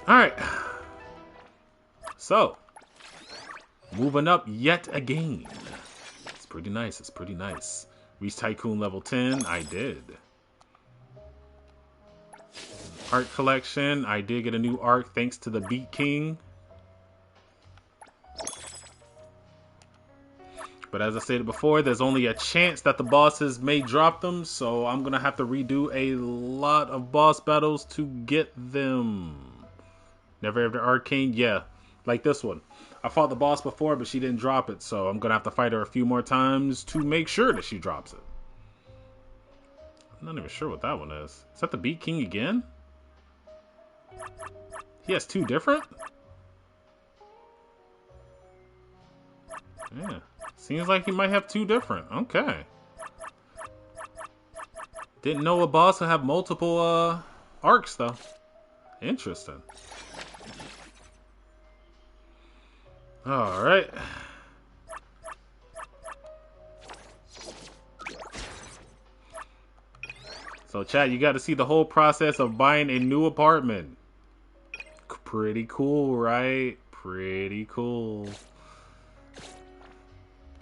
Alright. So, moving up yet again. It's pretty nice. It's pretty nice. Reach Tycoon level 10. I did. Art collection. I did get a new art thanks to the Beat King. But as I stated before, there's only a chance that the bosses may drop them. So I'm going to have to redo a lot of boss battles to get them. Never Ever Arcane. Yeah, like this one. I fought the boss before, but she didn't drop it. So I'm going to have to fight her a few more times to make sure that she drops it. I'm not even sure what that one is. Is that the Beat King again? He has two different? Yeah. Seems like he might have two different. Okay. Didn't know a boss would have multiple arcs, though. Interesting. Alright. So, chat, you got to see the whole process of buying a new apartment. Pretty cool, right? Pretty cool.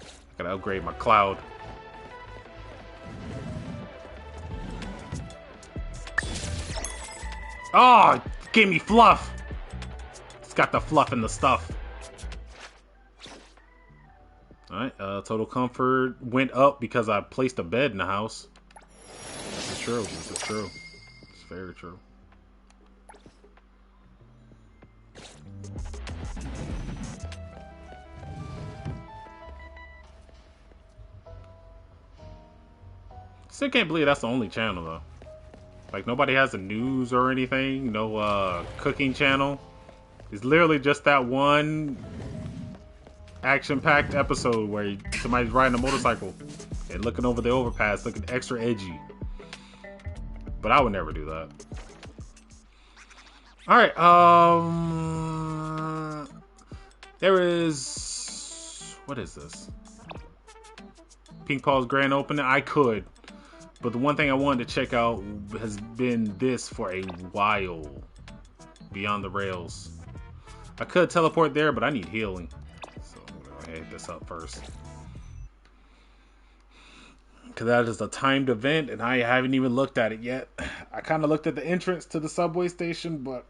I gotta upgrade my cloud. Oh, gave me fluff. It's got the fluff and the stuff. Alright, total comfort went up because I placed a bed in the house. This is true. This is true. It's very true. Still can't believe that's the only channel, though. Like, nobody has the news or anything. No, cooking channel. It's literally just that one action-packed episode where somebody's riding a motorcycle and looking over the overpass, looking extra edgy. But I would never do that. Alright, there is... What is this? Pink Paul's grand opening? I could. But the one thing I wanted to check out has been this for a while. Beyond the Rails. I could teleport there, but I need healing. So I'm going to hit this up first. Because that is a timed event, and I haven't even looked at it yet. I kind of looked at the entrance to the subway station, but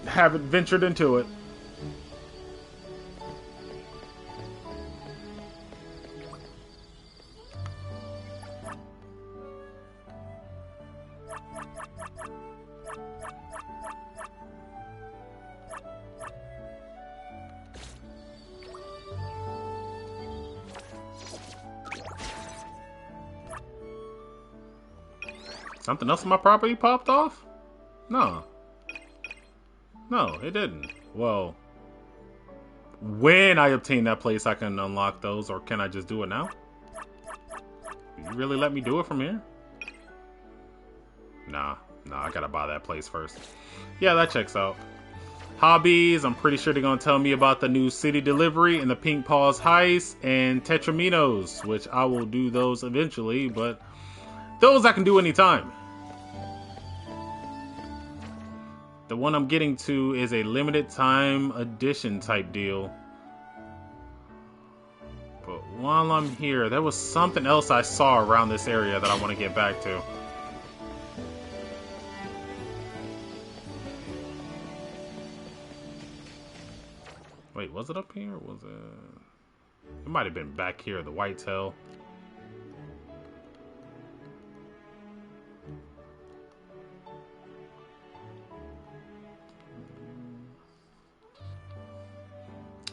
haven't ventured into it. Something else on my property popped off? No. No, it didn't. Well, when I obtain that place, I can unlock those, or can I just do it now? You really let me do it from here? Nah, I gotta buy that place first. Yeah, that checks out. Hobbies, I'm pretty sure they're gonna tell me about the new city delivery and the Pink Paws heist and Tetraminos, which I will do those eventually, but those I can do anytime. The one I'm getting to is a limited time edition type deal. But while I'm here, there was something else I saw around this area that I want to get back to. Wait, was it up here? Or was it? It might have been back here, the whitetail.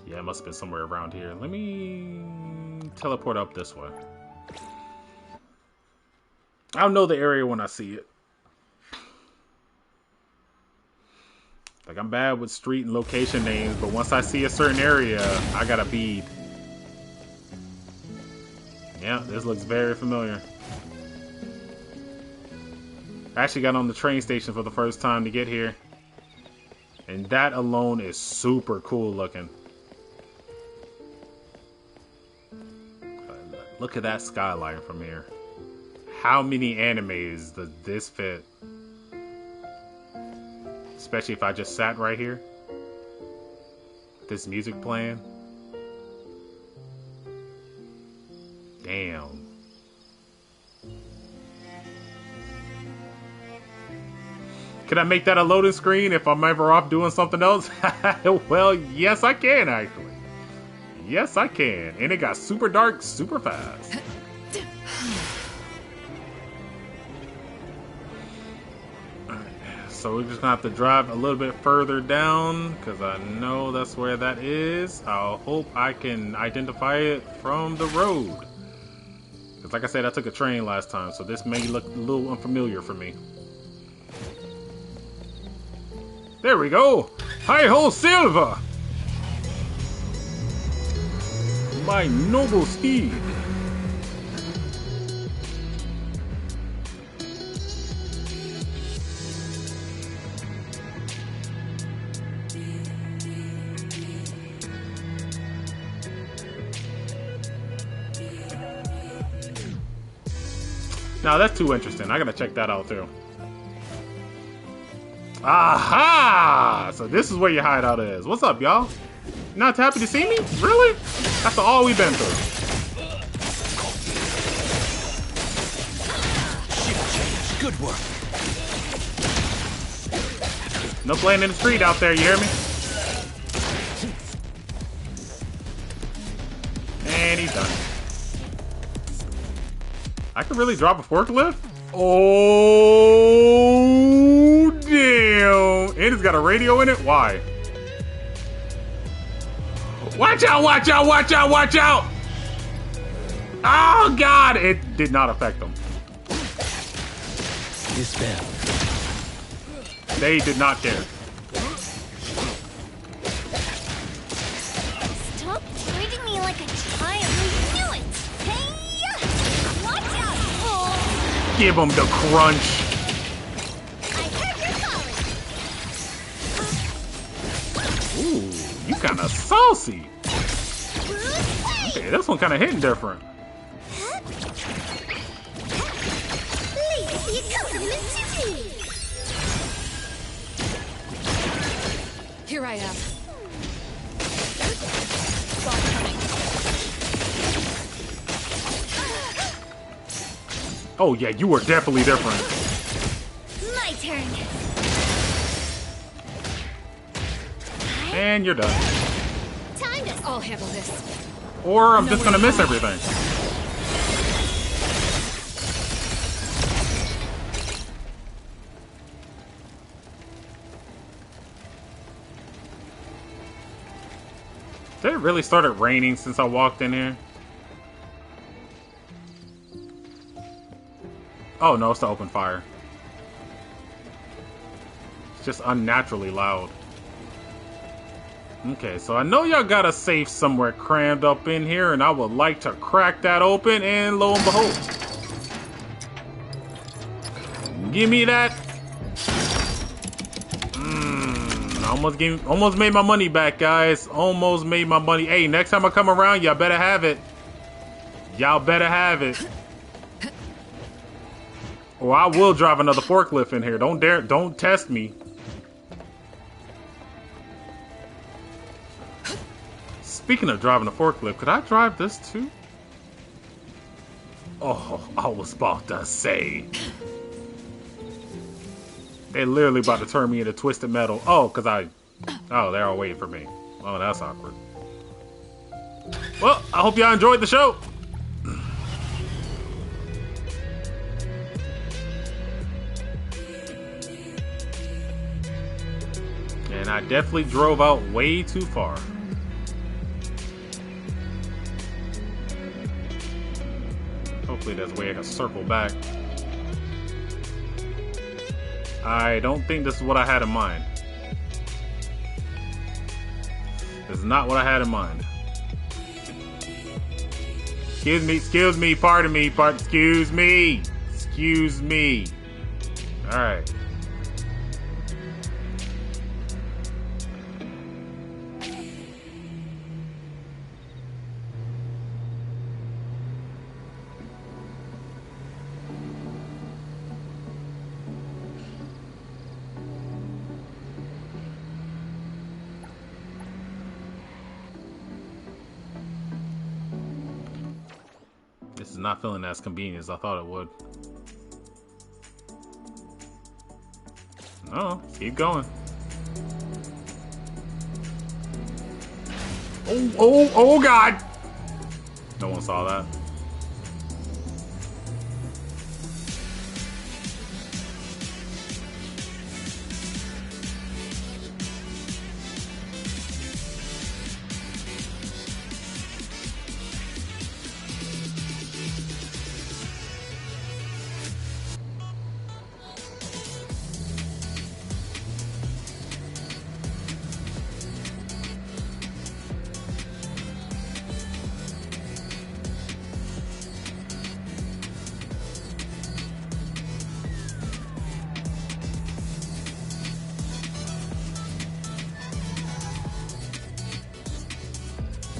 Yeah, it must have been somewhere around here. Let me teleport up this way. I'll know the area when I see it. Like, I'm bad with street and location names, but once I see a certain area, I got a bead. Yeah, this looks very familiar. I actually got on the train station for the first time to get here. And that alone is super cool looking. Look at that skyline from here. How many animes does this fit? Especially if I just sat right here. This music playing. Damn. Can I make that a loading screen if I'm ever off doing something else? Well, yes I can actually. Yes I can. And it got super dark super fast. Alright, so we're just gonna have to drive a little bit further down because I know that's where that is. I hope I can identify it from the road. Because like I said, I took a train last time, so this may look a little unfamiliar for me. There we go! Hi-ho, Silva! My noble steed! Now that's too interesting. I gotta check that out too. Aha! So this is where your hideout is. What's up, y'all? Not happy to see me? Really? That's all we've been through. Good work. No playing in the street out there, you hear me? And he's done. I can really drop a forklift? Oh, damn. And it's got a radio in it? Why? Watch out, watch out, watch out, watch out! Oh, God. It did not affect them. Disband. They did not care. Stop treating me like a child. I knew it. Hey, watch out. Oh, Give them the crunch. I heard your calling. Ooh, you kind of saucy. Okay, this one kind of hitting different. Please, you come to me. Here I am. Oh yeah, you were definitely different. My turn. And you're done. Time to. I'll handle this. Or I'm just gonna miss everything. Did it really started raining since I walked in here? Oh no, it's the open fire. It's just unnaturally loud. Okay, so I know y'all got a safe somewhere crammed up in here, and I would like to crack that open, and lo and behold. Give me that. Almost made my money back, guys. Almost made my money. Hey, next time I come around, y'all better have it. Y'all better have it. Or I will drive another forklift in here. Don't test me. Speaking of driving a forklift, could I drive this too? Oh, I was about to say. They literally about to turn me into Twisted Metal. Oh, they're all waiting for me. Oh, that's awkward. Well, I hope y'all enjoyed the show. And I definitely drove out way too far. Hopefully there's a way I can circle back. I don't think this is what I had in mind. This is not what I had in mind. Excuse me, pardon me, excuse me. Excuse me. Alright. This is not feeling as convenient as I thought it would. No, keep going. Oh God! No one saw that.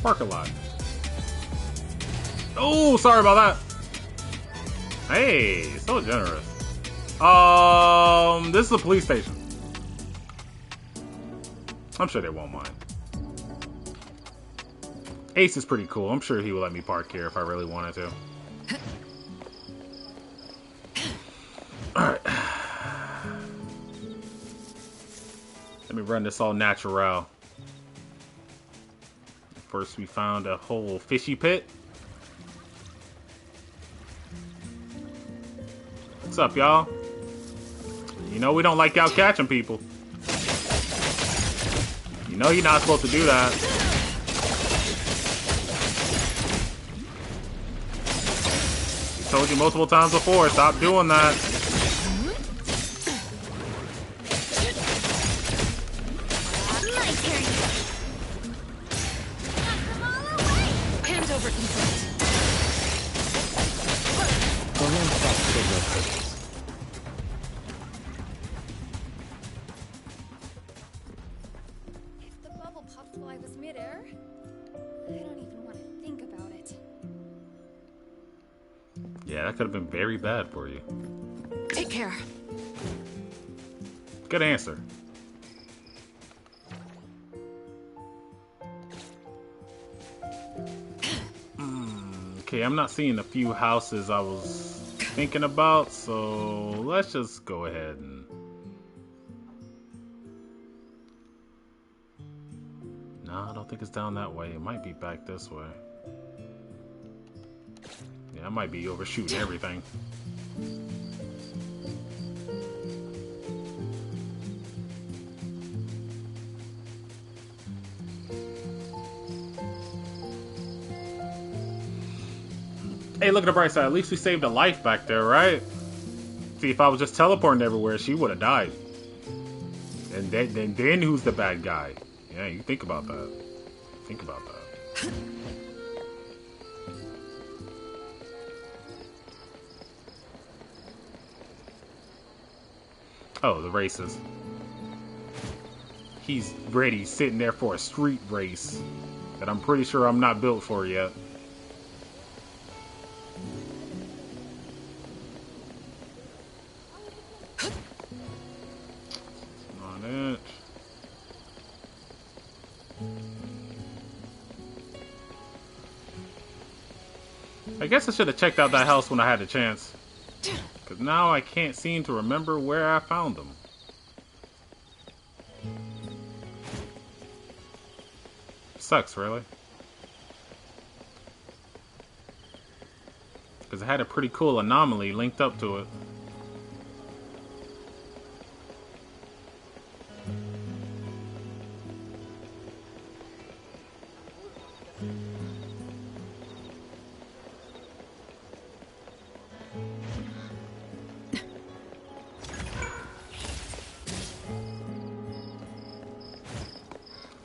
Parking lot. Oh, sorry about that. Hey, so generous. This is a police station. I'm sure they won't mind. Ace is pretty cool. I'm sure he would let me park here if I really wanted to. Alright. Let me run this all natural. First, we found a whole fishy pit. What's up, y'all? You know we don't like y'all catching people. You know you're not supposed to do that. We told you multiple times before, stop doing that. Yeah, that could have been very bad for you. Take care. Good answer. Okay, I'm not seeing the few houses I was thinking about, so let's just go ahead and... No, I don't think it's down that way. It might be back this way. Yeah, I might be overshooting everything. Hey, look at the bright side. At least we saved a life back there, right? See, if I was just teleporting everywhere, she would have died. And then who's the bad guy? Yeah, you think about that. Think about that. Oh, the races. He's ready, sitting there for a street race that I'm pretty sure I'm not built for yet. Not it. I guess I should have checked out that house when I had the chance. Because now I can't seem to remember where I found them. Sucks, really. Because it had a pretty cool anomaly linked up to it.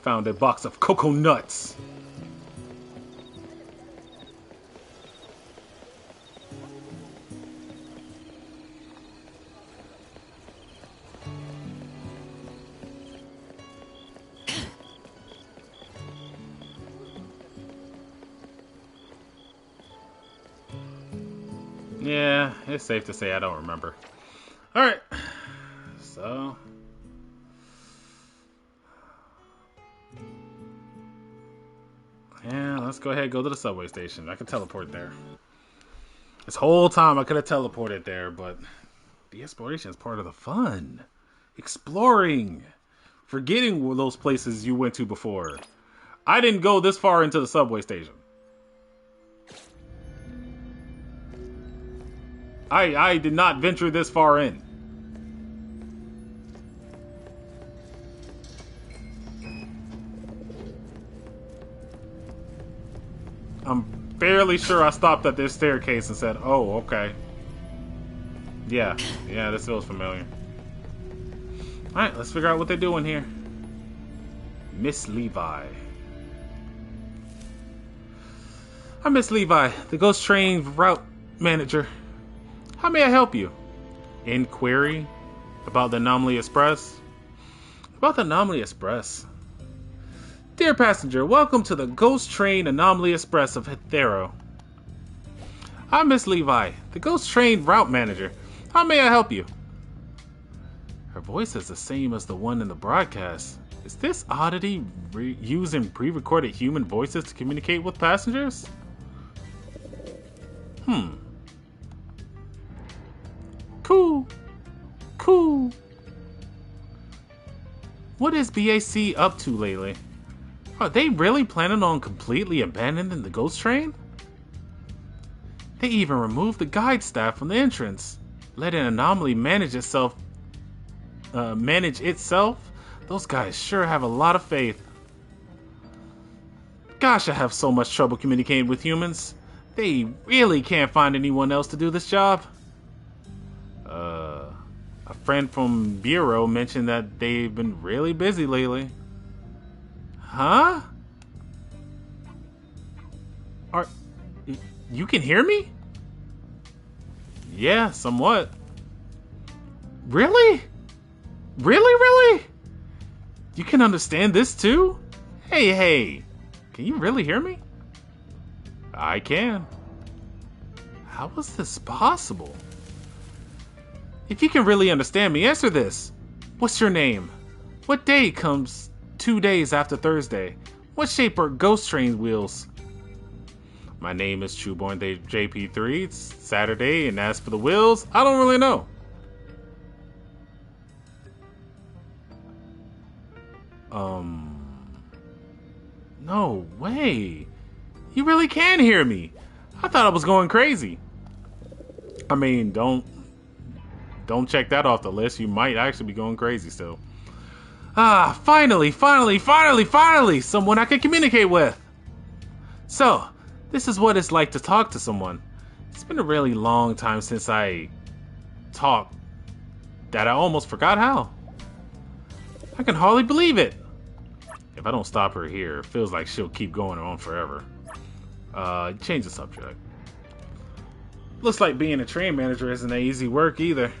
Found a box of cocoa nuts. Yeah, it's safe to say I don't remember. Alright. So... yeah, let's go ahead and go to the subway station. I can teleport there. This whole time I could have teleported there, but the exploration is part of the fun. Exploring. Forgetting those places you went to before. I didn't go this far into the subway station. I did not venture this far in. I'm fairly sure I stopped at this staircase and said, oh, okay. Yeah, this feels familiar. Alright, let's figure out what they're doing here. Miss Levi. I'm Miss Levi, the Ghost Train route manager. How may I help you? Inquiry about the Anomaly Express? About the Anomaly Express. Dear passenger, welcome to the Ghost Train Anomaly Express of Hethero. I'm Miss Levi, the Ghost Train route manager. How may I help you? Her voice is the same as the one in the broadcast. Is this oddity using pre-recorded human voices to communicate with passengers? Cool. What is BAC up to lately? Are they really planning on completely abandoning the ghost train? They even removed the guide staff from the entrance, letting Anomaly manage itself. Those guys sure have a lot of faith. Gosh, I have so much trouble communicating with humans. They really can't find anyone else to do this job. A friend from Bureau mentioned that they've been really busy lately. Huh? You can hear me? Yeah, somewhat. Really? Really? You can understand this too? Hey. Can you really hear me? I can. How is this possible? If you can really understand me, answer this. What's your name? What day comes 2 days after Thursday? What shape are ghost train wheels? My name is Trueborn JP3. It's Saturday, and as for the wheels, I don't really know. No way. You really can hear me. I thought I was going crazy. I mean, don't check that off the list. You might actually be going crazy still. Finally, someone I can communicate with. So, this is what it's like to talk to someone. It's been a really long time since I talked that I almost forgot how. I can hardly believe it. If I don't stop her here, it feels like she'll keep going on forever. Change the subject. Looks like being a train manager isn't easy work either.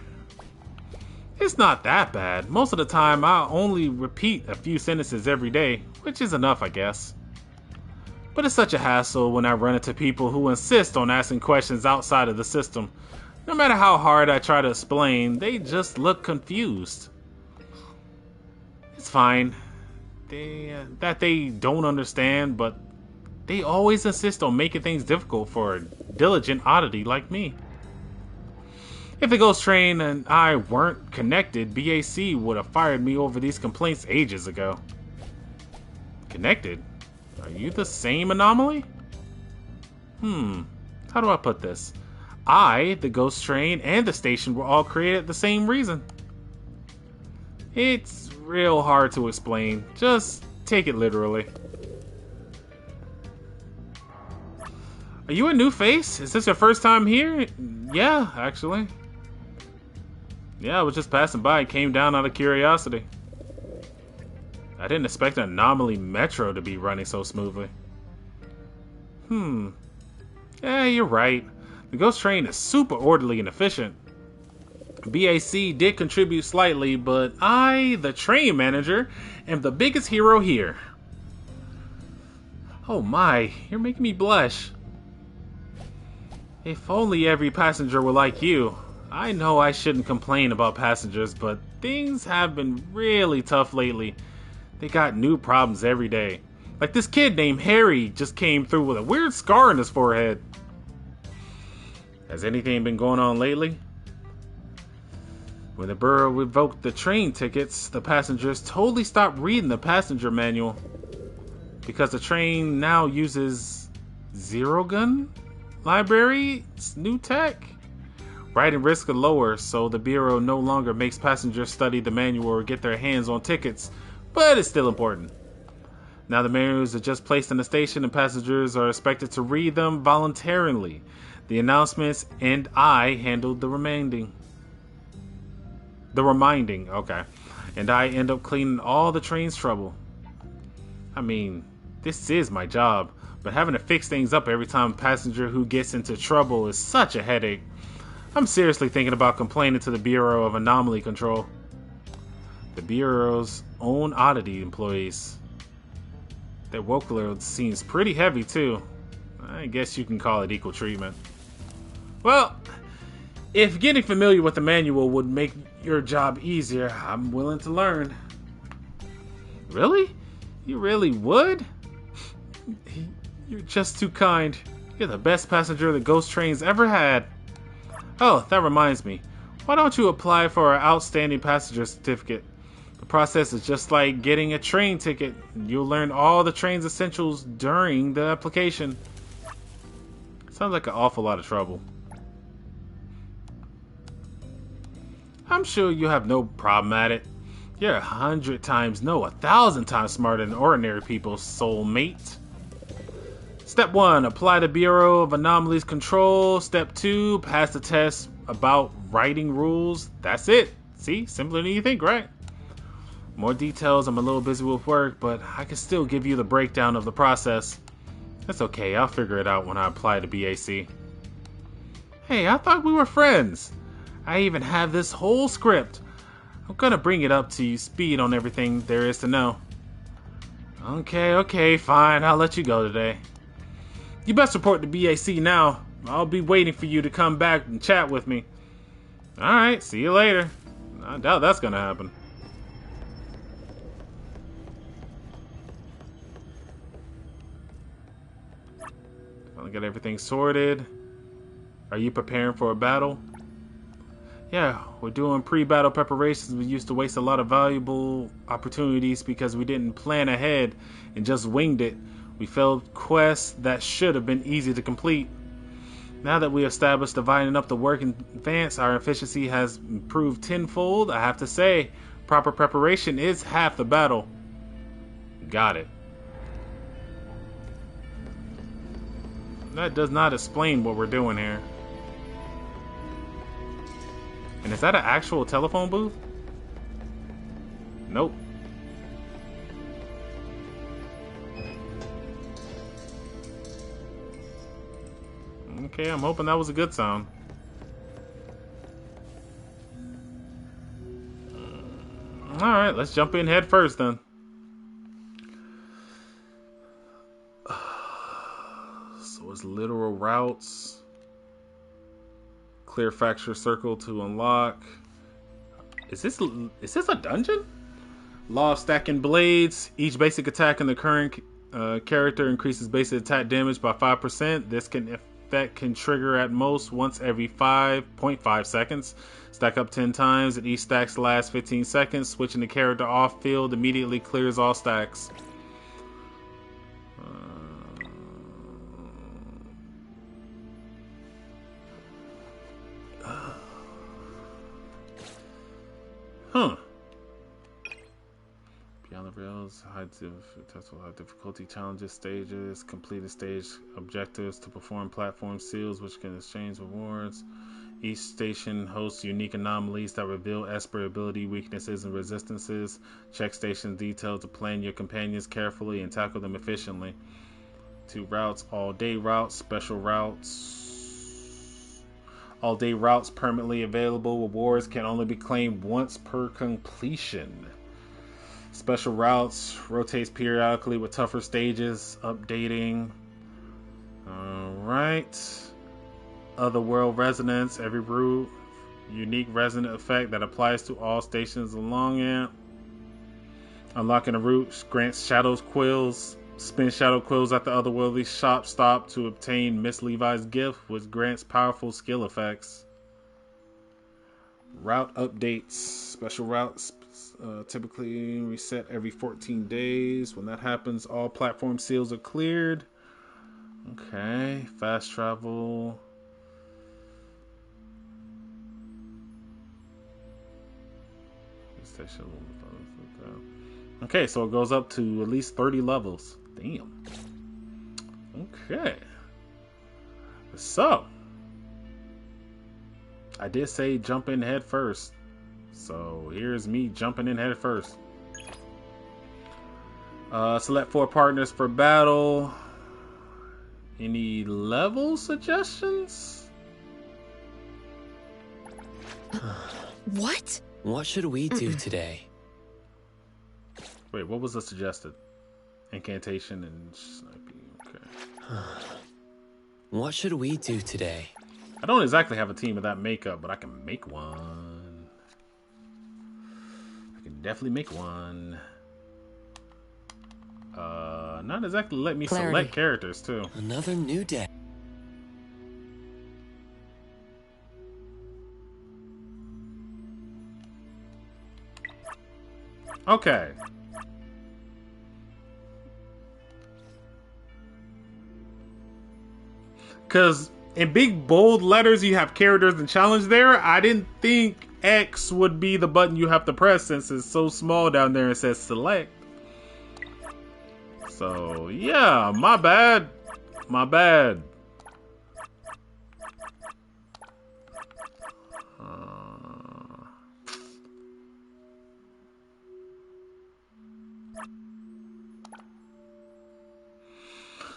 It's not that bad. Most of the time, I only repeat a few sentences every day, which is enough, I guess. But it's such a hassle when I run into people who insist on asking questions outside of the system. No matter how hard I try to explain, they just look confused. It's fine. They don't understand, but they always insist on making things difficult for a diligent oddity like me. If the ghost train and I weren't connected, BAC would have fired me over these complaints ages ago. Connected? Are you the same anomaly? How do I put this? I, the ghost train, and the station were all created the same reason. It's real hard to explain. Just take it literally. Are you a new face? Is this your first time here? Yeah, actually. Yeah, I was just passing by and came down out of curiosity. I didn't expect an Anomaly Metro to be running so smoothly. Yeah, you're right. The ghost train is super orderly and efficient. BAC did contribute slightly, but I, the train manager, am the biggest hero here. Oh my, you're making me blush. If only every passenger were like you. I know I shouldn't complain about passengers, but things have been really tough lately. They got new problems every day. Like this kid named Harry just came through with a weird scar on his forehead. Has anything been going on lately? When the Bureau revoked the train tickets, the passengers totally stopped reading the passenger manual because the train now uses Zero Gun Library. It's new tech. Riding risk are lower, so the Bureau no longer makes passengers study the manual or get their hands on tickets, but it's still important. Now the manuals are just placed in the station and passengers are expected to read them voluntarily. The announcements and I handled the reminding. Okay. And I end up cleaning all the train's trouble. I mean, this is my job, but having to fix things up every time a passenger who gets into trouble is such a headache. I'm seriously thinking about complaining to the Bureau of Anomaly Control. The Bureau's own oddity employees. Their workload seems pretty heavy, too. I guess you can call it equal treatment. Well, if getting familiar with the manual would make your job easier, I'm willing to learn. Really? You really would? You're just too kind. You're the best passenger the Ghost Train's ever had. Oh, that reminds me. Why don't you apply for our outstanding passenger certificate? The process is just like getting a train ticket. You'll learn all the train's essentials during the application. Sounds like an awful lot of trouble. I'm sure you have no problem at it. You're 100 times, no, 1,000 times smarter than ordinary people, soulmate. Step 1, apply to Bureau of Anomalies Control. Step 2, pass the test about writing rules. That's it. See, simpler than you think, right? More details, I'm a little busy with work, but I can still give you the breakdown of the process. That's okay, I'll figure it out when I apply to BAC. Hey, I thought we were friends. I even have this whole script. I'm gonna bring it up to you speed on everything there is to know. Okay, fine, I'll let you go today. You best report to BAC now. I'll be waiting for you to come back and chat with me. Alright, see you later. I doubt that's gonna happen. Finally got everything sorted. Are you preparing for a battle? Yeah, we're doing pre-battle preparations. We used to waste a lot of valuable opportunities because we didn't plan ahead and just winged it. We failed quests that should have been easy to complete. Now that we established dividing up the work in advance, our efficiency has improved tenfold. I have to say, proper preparation is half the battle. Got it. That does not explain what we're doing here. And is that an actual telephone booth? Nope. Okay, I'm hoping that was a good sound. Alright, let's jump in head first then. So it's literal routes. Clear fracture circle to unlock. Is this a dungeon? Law of stacking blades. Each basic attack in the current character increases basic attack damage by 5%. This effect can trigger at most once every 5.5 seconds. Stack up 10 times, and each stack lasts 15 seconds. Switching the character off field immediately clears all stacks. Huh. Beyond the rails, high difficulty challenges, stages, completed stage objectives to perform platform seals, which can exchange rewards. Each station hosts unique anomalies that reveal expert ability, weaknesses, and resistances. Check station details to plan your companions carefully and tackle them efficiently. 2 routes, all-day routes, special routes. All-day routes permanently available. Rewards can only be claimed once per completion. Special routes rotates periodically with tougher stages. Updating. Alright. Otherworld resonance. Every route. Unique resonant effect that applies to all stations along it. Unlocking a route grants shadows quills. Spin Shadow Quills at the Otherworldly Shop Stop to obtain Miss Levi's gift, which grants powerful skill effects. Route updates. Special routes typically reset every 14 days. When that happens, all platform seals are cleared. Okay, fast travel. Okay, so it goes up to at least 30 levels. Damn. Okay. So, I did say jump in head first. So, here's me jumping in head first. Select 4 partners for battle. Any level suggestions? What? What should we do today? Wait, what was the suggested? Incantation and sniping. Okay. What should we do today? I don't exactly have a team of that makeup, but I can make one. I can definitely make one. Not exactly let me select characters too. Another new day. Okay. Because in big bold letters you have characters and challenge there. I didn't think X would be the button you have to press since it's so small down there and says select. So yeah, my bad. My bad.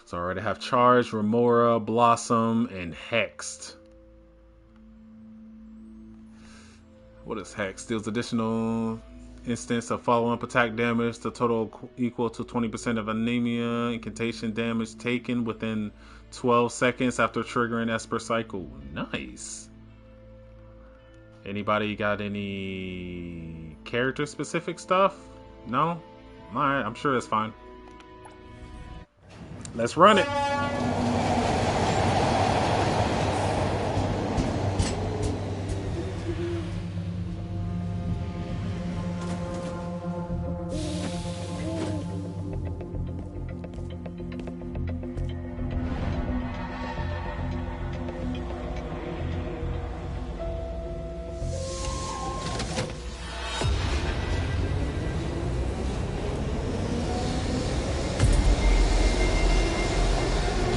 So I already have Charge, Remora, Blossom, and Hexed. What is Hexed? Deals additional instance of follow-up attack damage to total equal to 20% of anemia incantation damage taken within 12 seconds after triggering Esper Cycle. Nice. Anybody got any character-specific stuff? No? Alright, I'm sure that's fine. Let's run it.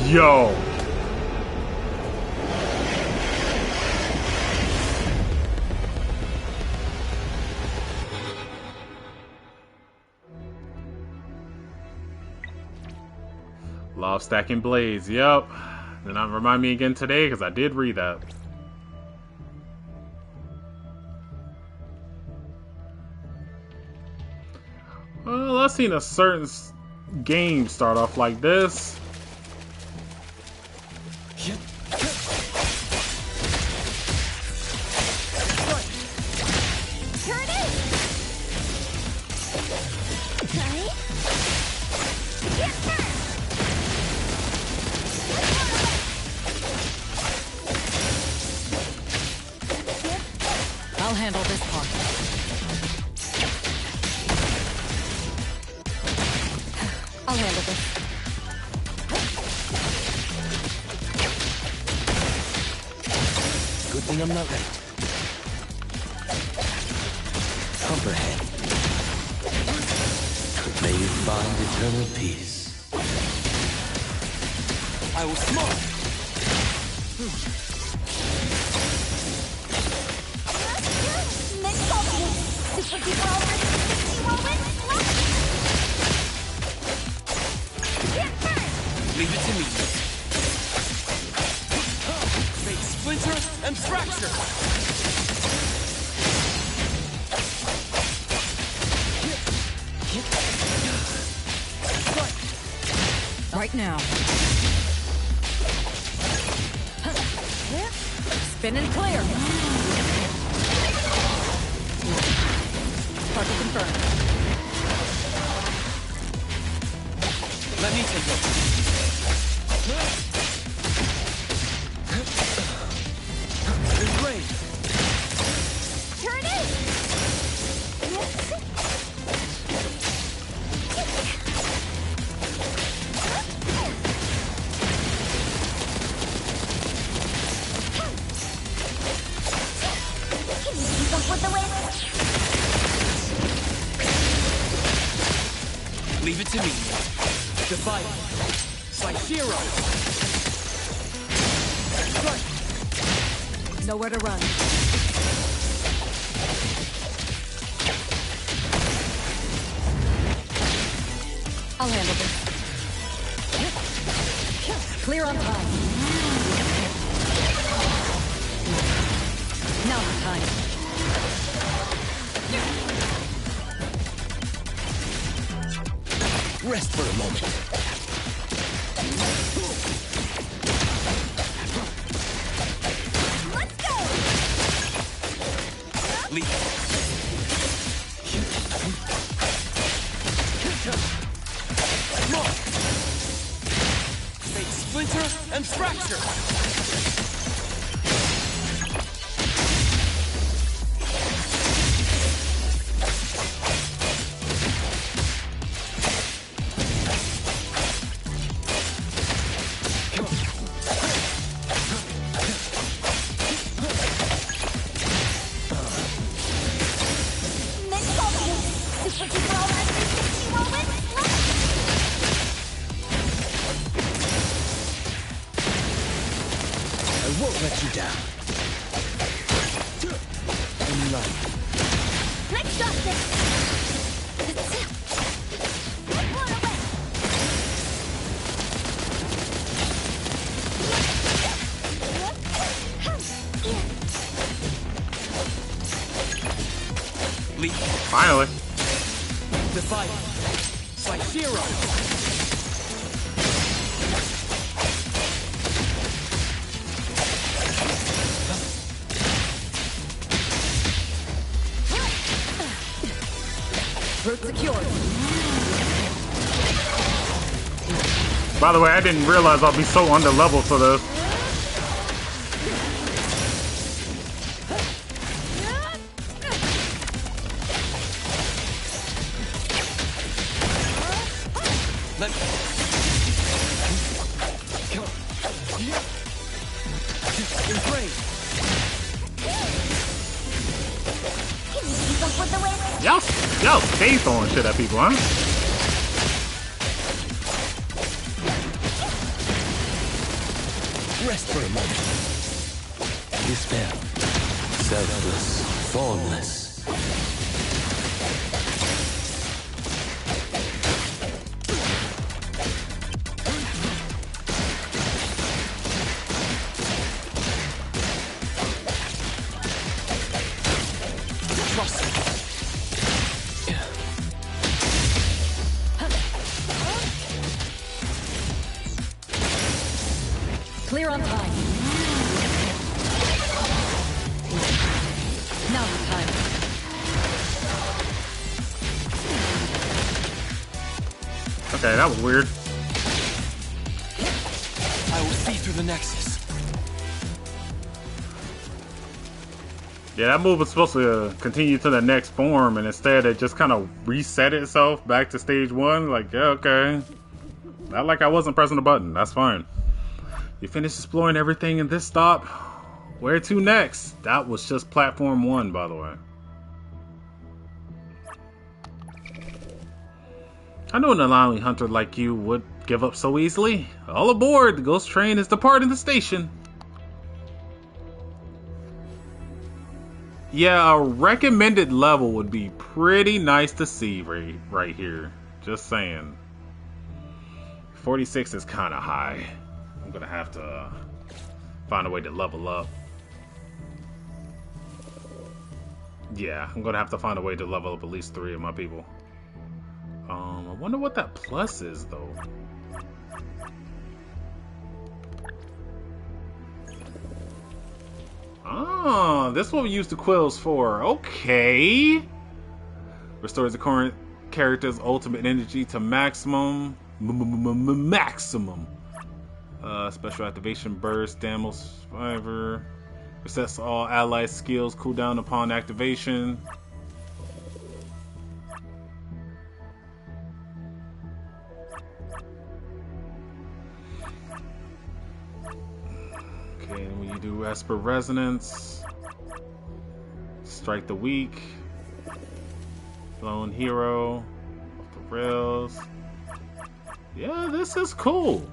Yo. Law of Stacking Blades. Yep. Then remind me again today because I did read that. Well, I've seen a certain game start off like this. I'll handle this part. I'll handle this. Good thing I'm not ready. Comprehend. May you find eternal peace. I will smoke. Leave it to me. Make splinter and fracture. Right now. Spin and clear. Target confirmed. Let me take over. Enrage. Turn it! Can you keep up with the wind? Leave it to me. Divide. Psychero. Strike. Nowhere to run. I'll handle this. Clear on time. Now the time. Rest for a moment. Let's go! Leave. Mark. Fate splinter and fracture. Next ultimate! Super Duper Ultimate 360 moment! I won't let you down. In life. Next justice! One away! Leave. Finally. Divide. Psychero. Route secured. By the way, I didn't realize I'll be so under level for this. Let me. Enrage. Can you keep up with the wind? Y'all stay throwing shit at people, huh? Rest for a moment. Despair. Selfless. Formless. Trust me. Clear on time. Now the time. Okay, that was weird. I will see through the Nexus. Yeah, that move was supposed to continue to the next form, and instead it just kind of reset itself back to stage 1. Like, yeah, okay. Not like I wasn't pressing the button. That's fine. You finished exploring everything in this stop. Where to next? That was just platform 1, by the way. I knew an allowing hunter like you would give up so easily. All aboard! The ghost train is departing the station. Yeah, a recommended level would be pretty nice to see right here. Just saying. 46 is kind of high. I'm gonna have to find a way to level up. Yeah, I'm gonna have to find a way to level up at least 3 of my people. I wonder what that plus is, though. Oh, this is what we use the quills for. Okay. Restores the current character's ultimate energy to maximum. Maximum. Special activation burst, damage survivor. Resets all allied skills, cooldown upon activation. Okay, and when you do Esper Resonance, strike the weak, lone hero, off the rails. Yeah, this is cool.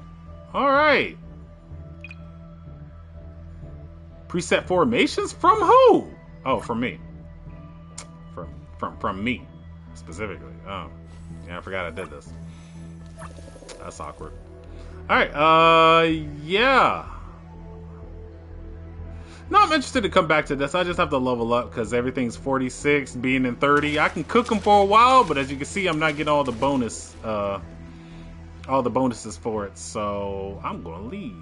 All right. Preset formations from who? Oh, from me. From me specifically. Oh, yeah, I forgot I did this. That's awkward. All right. Yeah. No, I'm interested to come back to this. I just have to level up because everything's 46, being in 30. I can cook them for a while, but as you can see, I'm not getting all the bonuses for it. So I'm gonna leave.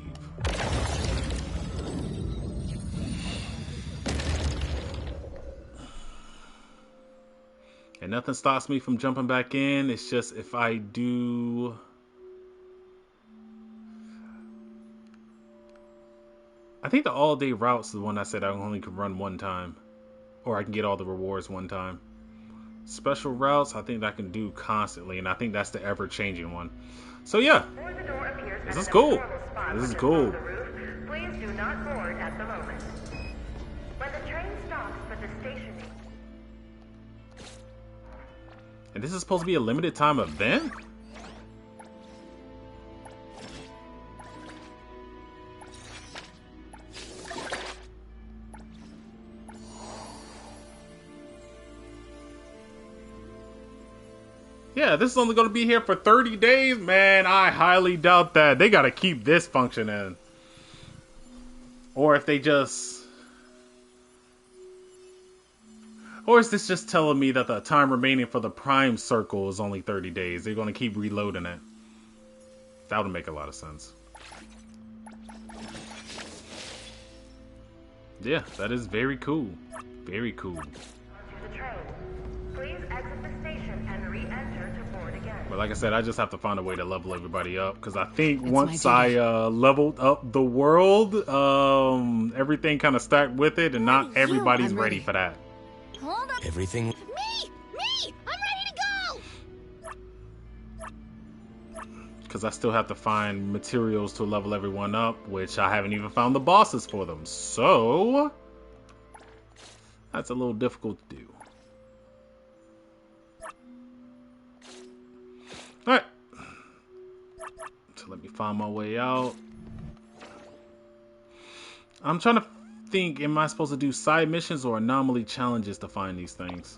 And nothing stops me from jumping back in. It's just if I do... I think the all-day route's is the one I said I only can run one time. Or I can get all the rewards one time. Special routes, I think I can do constantly. And I think that's the ever-changing one. So yeah. This is cool. This is cool. Please do not board at the moment. When the train stops for the station... And this is supposed to be a limited time event? Yeah, this is only going to be here for 30 days? Man, I highly doubt that. They got to keep this function in. Or if they just... Or is this just telling me that the time remaining for the Prime Circle is only 30 days? They're going to keep reloading it. That would make a lot of sense. Yeah, that is very cool. Very cool. The train. Please exit the station and re-enter to board again. But like I said, I just have to find a way to level everybody up. Because I think It's once my I duty. leveled up the world, everything kind of stacked with it. And not everybody's I'm ready ready. for that. Hold up. Everything. Me! I'm ready to go! Because I still have to find materials to level everyone up, which I haven't even found the bosses for them. So, that's a little difficult to do. Alright. So let me find my way out. I'm trying to think, am I supposed to do side missions or anomaly challenges to find these things?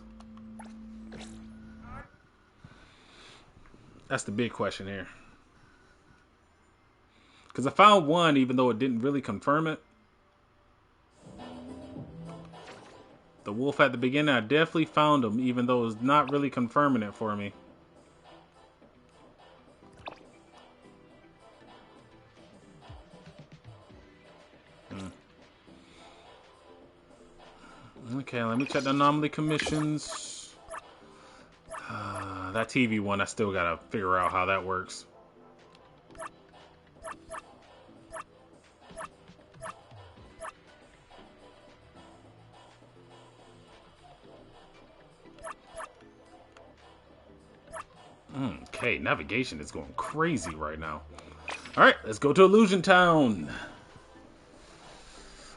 That's the big question here. Because I found one, even though it didn't really confirm it. The wolf at the beginning, I definitely found him, even though it's not really confirming it for me. Okay, let me check the anomaly commissions. That TV one, I still gotta figure out how that works. Okay, navigation is going crazy right now. Alright, let's go to Illusion Town,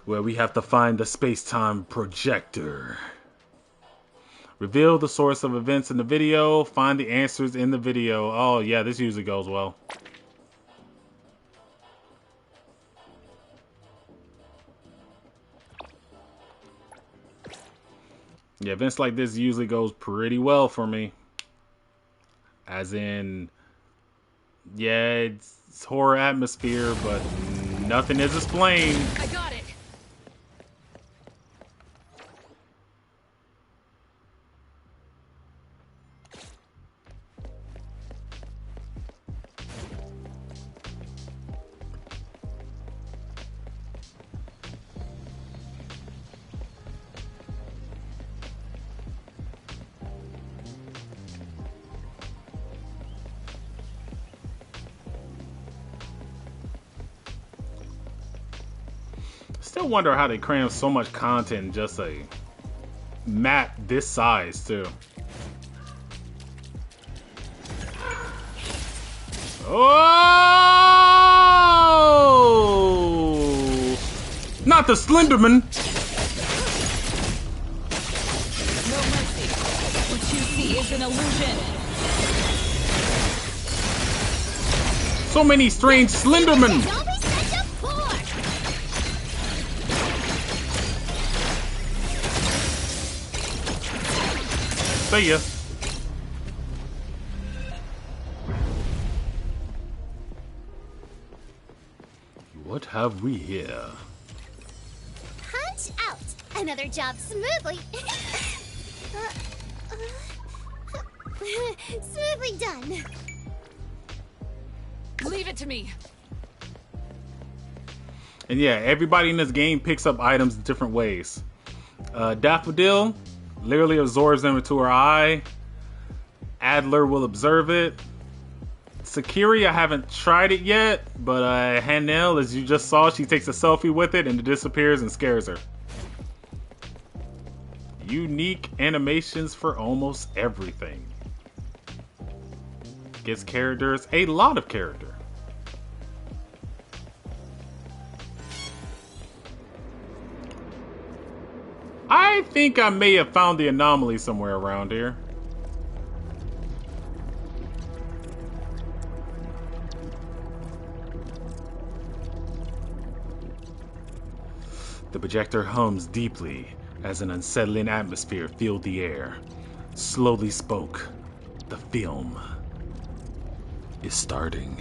where we have to find the space-time projector. Reveal the source of events in the video. Find the answers in the video. Oh, yeah, this usually goes well. Yeah, events like this usually goes pretty well for me. As in, yeah, it's horror atmosphere, but nothing is explained. I got it. Still wonder how they cram so much content in just a map this size too. Oh! Not the Slenderman! No mercy. What you see is an illusion. So many strange Slendermen! Don't be such a pork! See ya. What have we here? Punch out! Another job smoothly. Smoothly done. Leave it to me. And yeah, everybody in this game picks up items in different ways. Daffodil literally absorbs them into her eye. Adler will observe it. Sakiri, I haven't tried it yet, but Hanel, as you just saw, she takes a selfie with it and it disappears and scares her. Unique animations for almost everything. Gives characters a lot of character. I think I may have found the anomaly somewhere around here. The projector hums deeply as an unsettling atmosphere filled the air. Slowly spoke. The film is starting.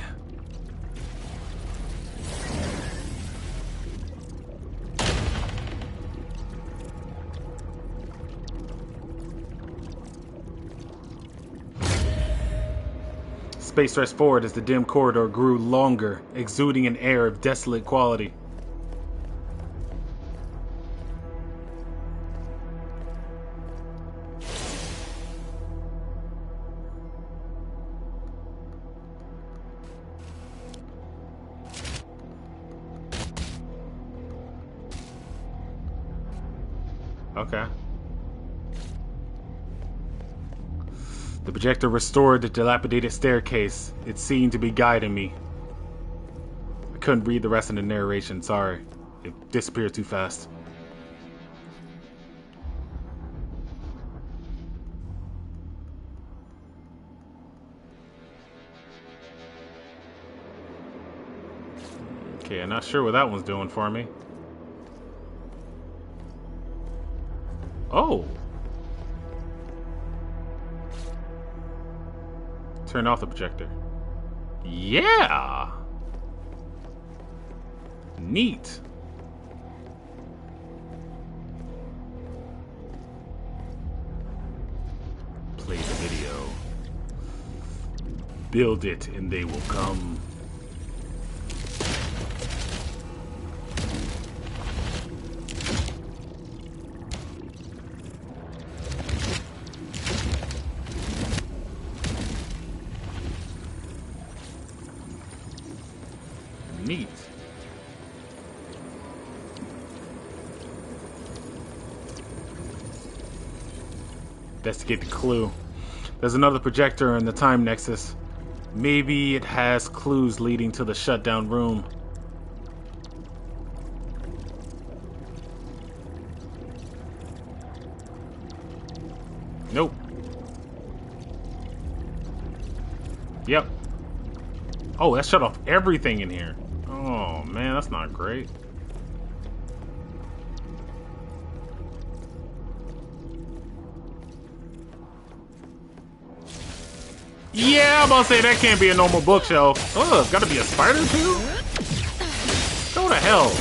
Space stretched forward as the dim corridor grew longer, exuding an air of desolate quality. Okay. The projector restored the dilapidated staircase. It seemed to be guiding me. I couldn't read the rest of the narration, sorry. It disappeared too fast. Okay, I'm not sure what that one's doing for me. Oh! Turn off the projector. Yeah! Neat. Play the video. Build it and they will come. Neat. Investigate the clue. There's another projector in the time nexus. Maybe it has clues leading to the shutdown room. Nope. Yep. Oh, that shut off everything in here. Oh man, that's not great. Yeah, I'm about to say that can't be a normal bookshelf. Oh, it's gotta be a spider too? Go to hell.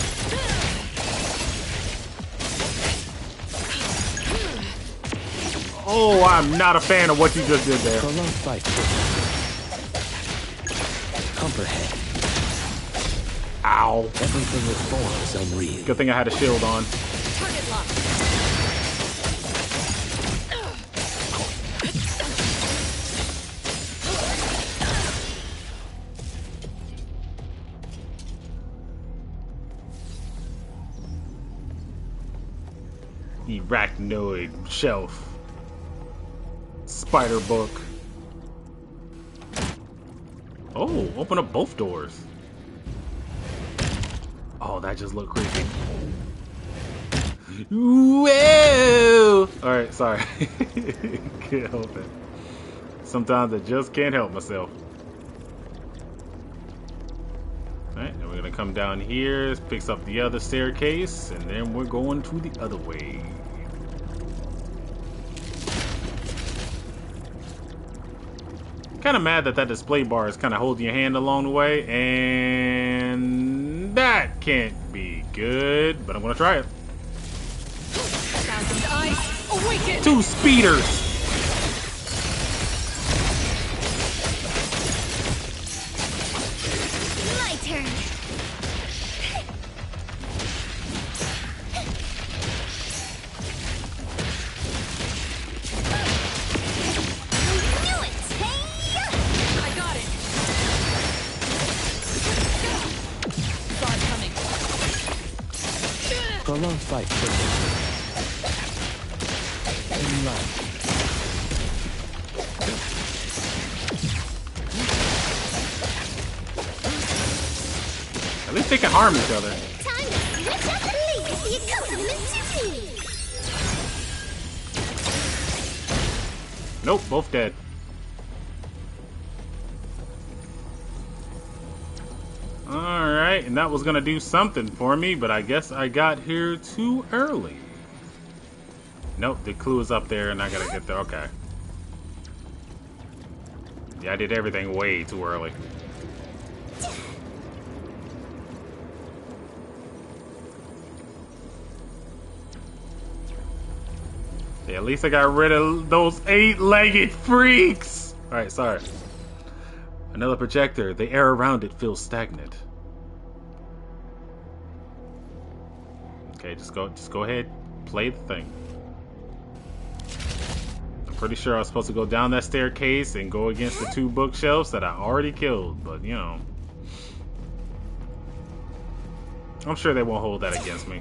Oh, I'm not a fan of what you just did there. Prolonged fight. Copperhead. Ow. Everything it forms unreal. Good thing I had a shield on. Target lock. Arachnoid shelf. Spider book. Oh, open up both doors. Oh, that just looked creepy. Whoa! Alright, sorry. Can't help it. Sometimes I just can't help myself. Alright, and we're gonna come down here, picks up the other staircase, and then we're going to the other way. Kind of mad that that display bar is kind of holding your hand along the way, and that can't be good, but I'm gonna try it. Thousand eyes, awaken! 2 speeders! My turn. Knew it! Hey! I got it! Saw it coming. Prolonged fight in life. At least they can harm each other. Time to switch up the legacy accompaniment to me. Nope, both dead. Alright, and that was gonna do something for me, but I guess I got here too early. Nope, the clue is up there and I gotta get there. Okay. Yeah, I did everything way too early. Yeah, at least I got rid of those 8-legged freaks! Alright, sorry. Another projector. The air around it feels stagnant. Okay, just go ahead. Play the thing. I'm pretty sure I was supposed to go down that staircase and go against the 2 bookshelves that I already killed, but you know. I'm sure they won't hold that against me.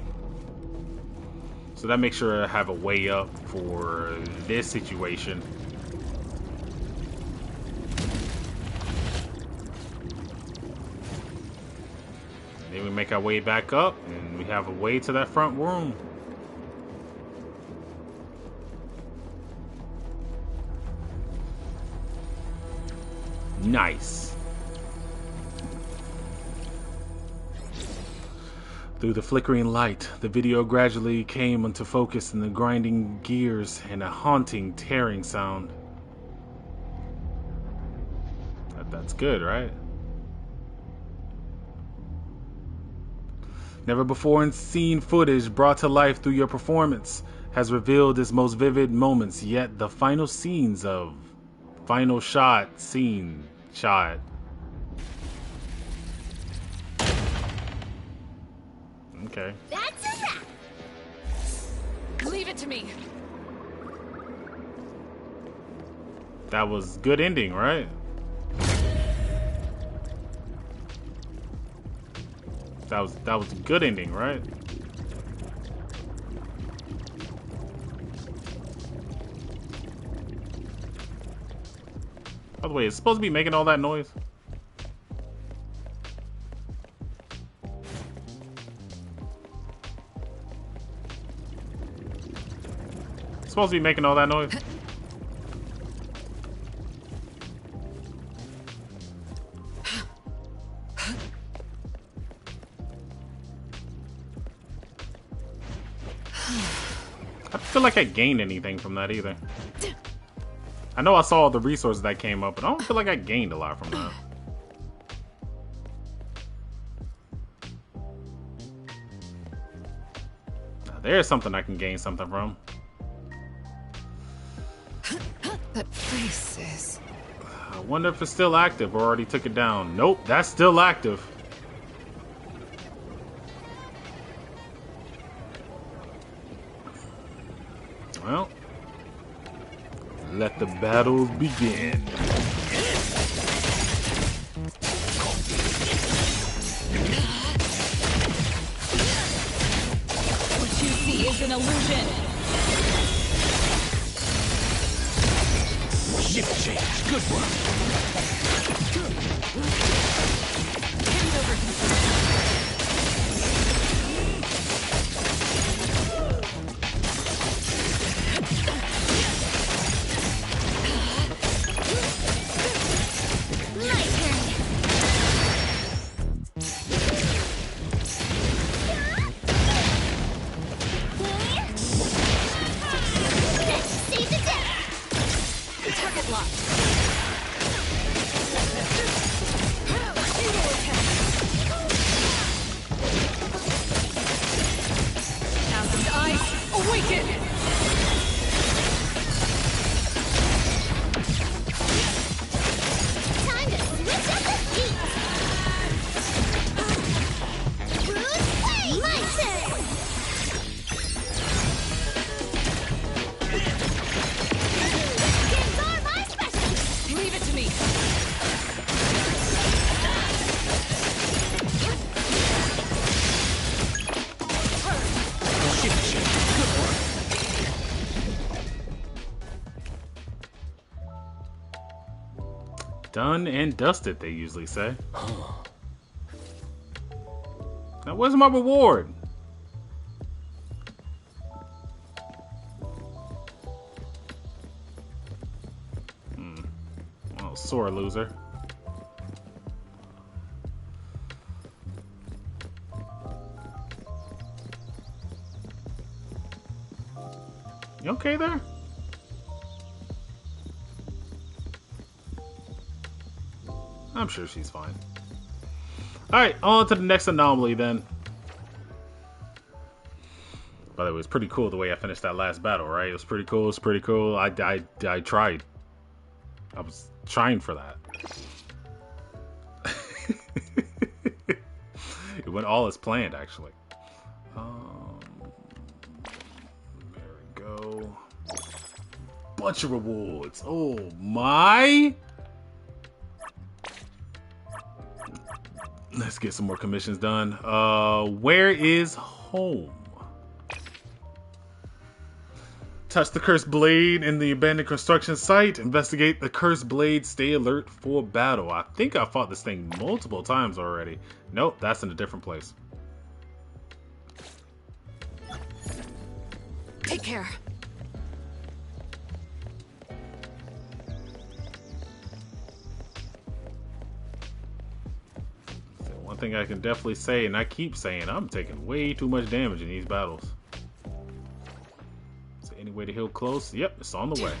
So that makes sure I have a way up for this situation. Then we make our way back up, and we have a way to that front room. Nice. Through the flickering light, the video gradually came into focus in the grinding gears and a haunting, tearing sound. That's good, right? Never before seen footage brought to life through your performance has revealed its most vivid moments, yet the final scenes of final shot, scene, shot. Okay. That's a wrap. Leave it to me. That was good ending, right? That was a good ending, right? By the way, it's supposed to be making all that noise. It's supposed to be making all that noise. I don't feel like I gained anything from that either. I know I saw all the resources that came up, but I don't feel like I gained a lot from that. Now, there's something I can gain something from. That face is... I wonder if it's still active or already took it down. Nope, that's still active. Well, let the battles begin. What you see is an illusion. Hand over My turn. Save the day. target locked. Thousand eyes awaken. Time to switch up the heat. Bruce Wayne. My turn. Games are my specialty. Leave it to me. Done and dusted, they usually say. Now, where's my reward? Oh, sore loser. You okay there? I'm sure she's fine. Alright, on to the next anomaly then. By the way, it was pretty cool the way I finished that last battle, right? It was pretty cool, it's pretty cool. I tried. I was trying for that. It went all as planned, actually. There we go. Bunch of rewards. Oh my! Let's get some more commissions done. Where is home? Touch the cursed blade in the abandoned construction site. Investigate the cursed blade. Stay alert for battle. I think I fought this thing multiple times already. Nope, that's in a different place. Take care. One thing I can definitely say, and I keep saying, I'm taking way too much damage in these battles. Is there any way to heal close? Yep, it's on the way.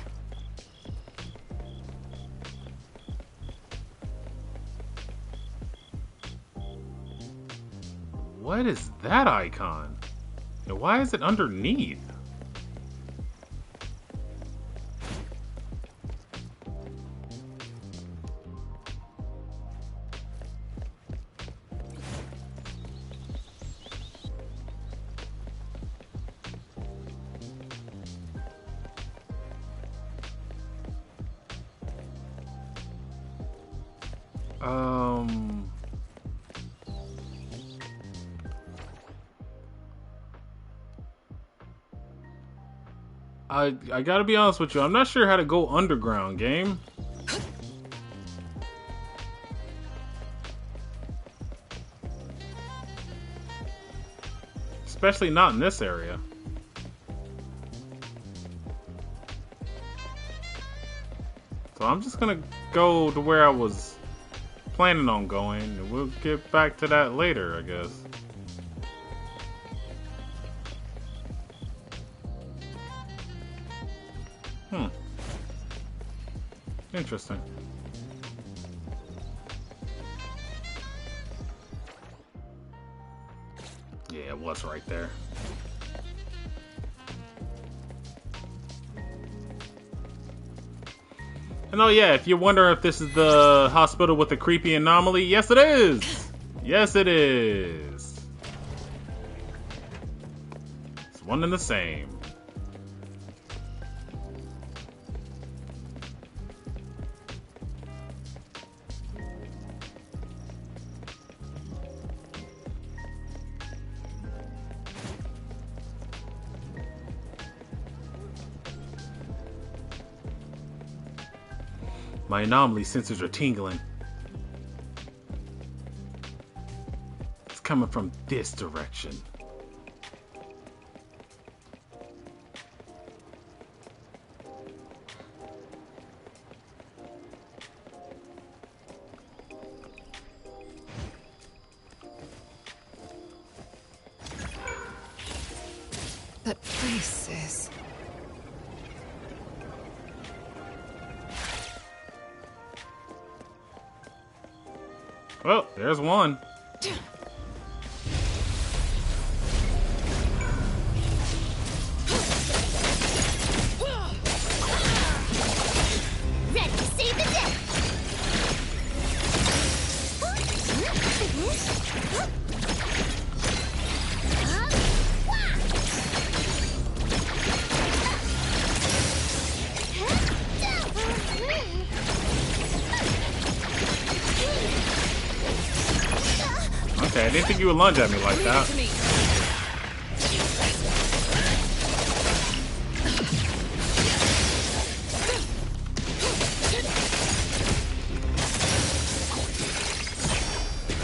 What is that icon? And why is it underneath? I gotta be honest with you, I'm not sure how to go underground, game. Especially not in this area. So I'm just gonna go to where I was planning on going, and we'll get back to that later, I guess. Interesting. Yeah, it was right there. And oh yeah, if you're wondering if this is the hospital with the creepy anomaly, yes it is! Yes it is! It's one and the same. My anomaly sensors are tingling. coming from this direction. That place is... Well, there's one. Ready to save the day. Okay, I didn't think you would lunge at me like that. To me.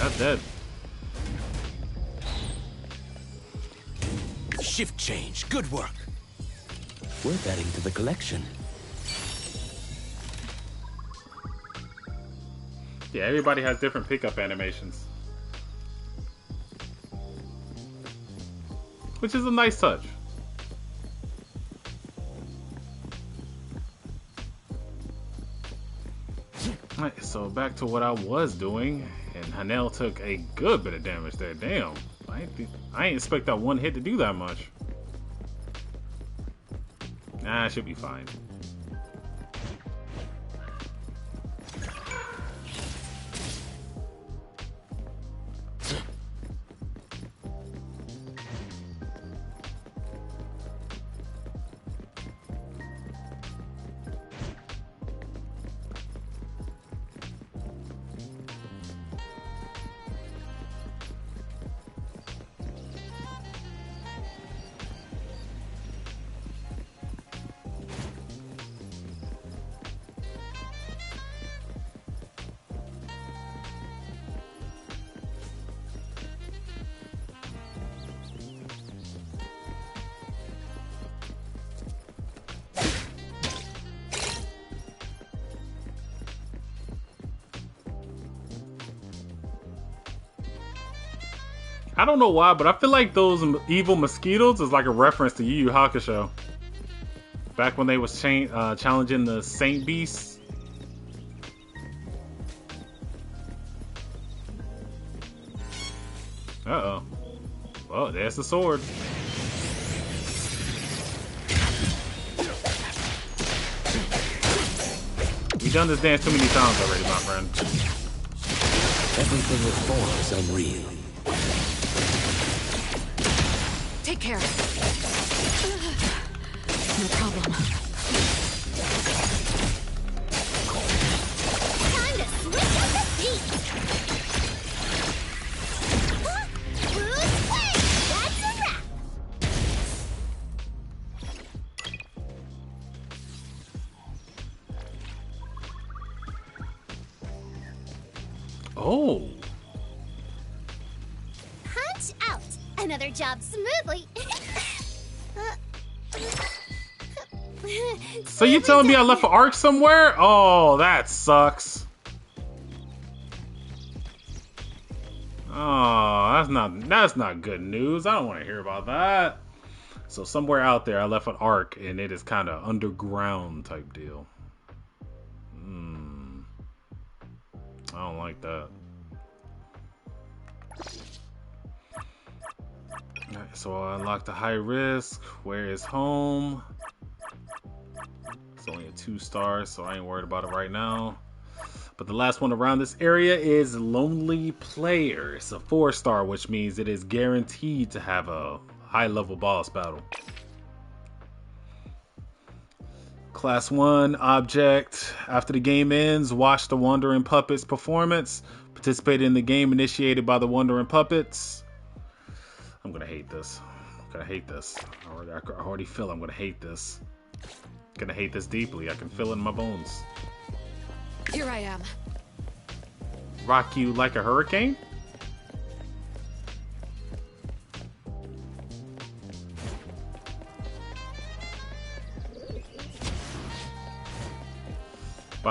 That's dead. Shift change. Good work. We're adding to the collection. Yeah, everybody has different pickup animations. Which is a nice touch. Alright, so back to what I was doing. And Hanel took a good bit of damage there. Damn. I ain't expect that one hit to do that much. Nah, it should be fine. I don't know why, but I feel like those evil mosquitoes is like a reference to Yu Yu Hakusho. Back when they was challenging the Saint Beasts. Uh-oh. Well, there's the sword. We've done this dance too many times already, my friend. Everything it forms unreal. Take care. No problem. Time to switch up the beat. Bruce Wayne, that's a wrap. Oh. Punch out. Another job smoothly. So you telling me I left an arc somewhere? Oh, that sucks. Oh, that's not good news. I don't want to hear about that. So somewhere out there I left an arc and it is kind of underground type deal. I don't like that. Alright, so I unlocked the high risk. Where is home? It's only a 2-star, so I ain't worried about it right now. But the last one around this area is Lonely Player. It's a 4-star, which means it is guaranteed to have a high-level boss battle. Class 1 object. After the game ends, watch the Wandering Puppets performance. Participate in the game initiated by the Wandering Puppets. I'm gonna hate this. I'm gonna hate this. I already feel I'm gonna hate this. I'm gonna hate this deeply. I can feel it in my bones. Here I am. Rock you like a hurricane?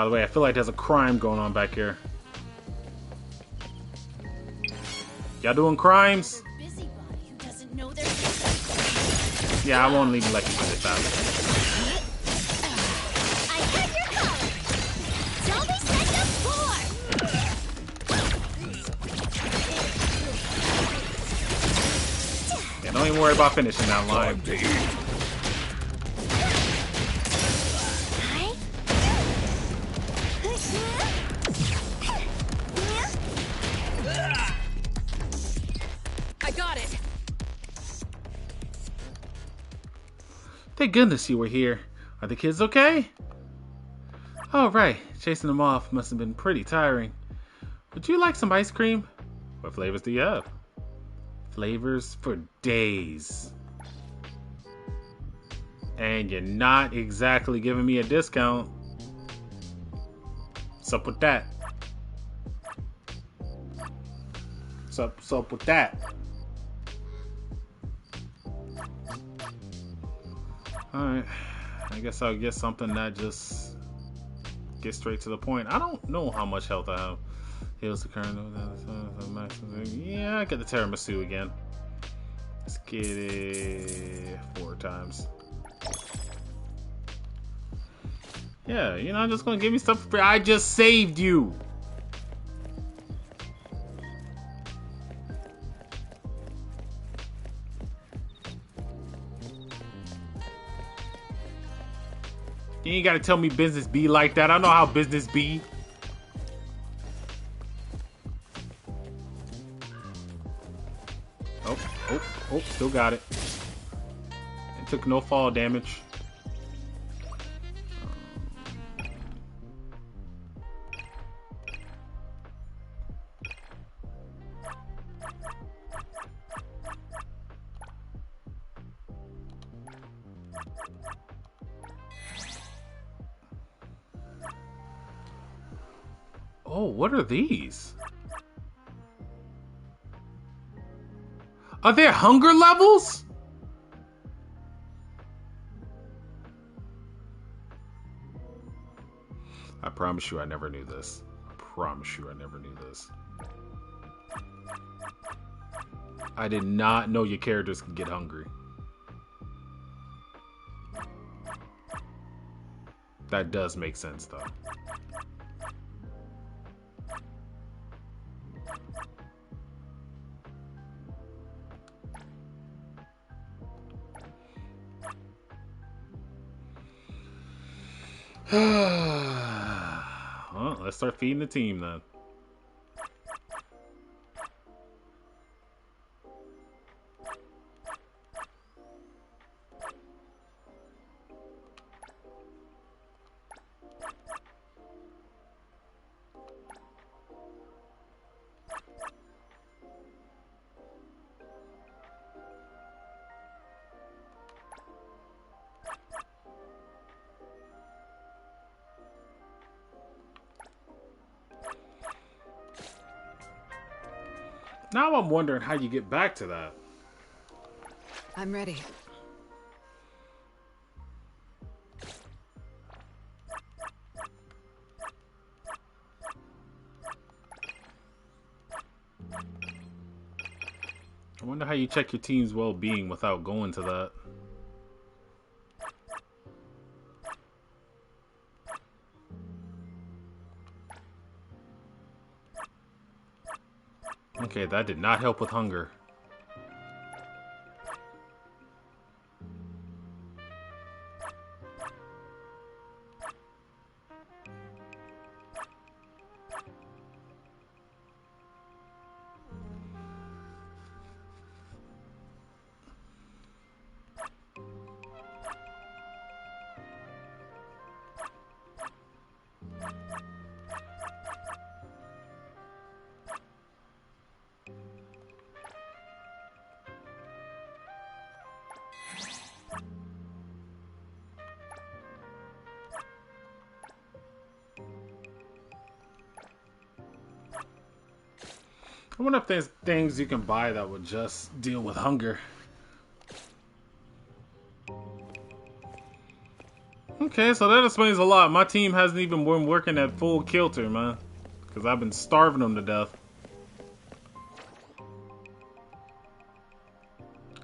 By the way, I feel like there's a crime going on back here. Y'all doing crimes? Busybody who doesn't know their Yeah, I won't even let you finish that. I have your collar. Don't be sent up for. Yeah, don't even worry about finishing that line. I got it. Thank goodness you were here. Are the kids okay? Oh, right. Chasing them off must have been pretty tiring. Would you like some ice cream? What flavors do you have? Flavors for days. And you're not exactly giving me a discount. What's up with that? What's up with that? Alright. I guess I'll get something that just gets straight to the point. I don't know how much health I have. Heals the current. Yeah, I get the tiramisu again. Let's get it 4 times. Yeah, you're not just gonna give me stuff for free. I just saved you. You ain't gotta tell me business be like that. I know how business be. Oh, still got it. It took no fall damage. Oh, what are these? Are there hunger levels? I promise you I never knew this. I promise you I never knew this. I did not know your characters could get hungry. That does make sense though. Well, let's start feeding the team then. Now I'm wondering how you get back to that. I'm ready. I wonder how you check your team's well-being without going to that. Okay, that did not help with hunger. I wonder if there's things you can buy that would just deal with hunger. Okay, so that explains a lot. My team hasn't even been working at full kilter, man. Because I've been starving them to death.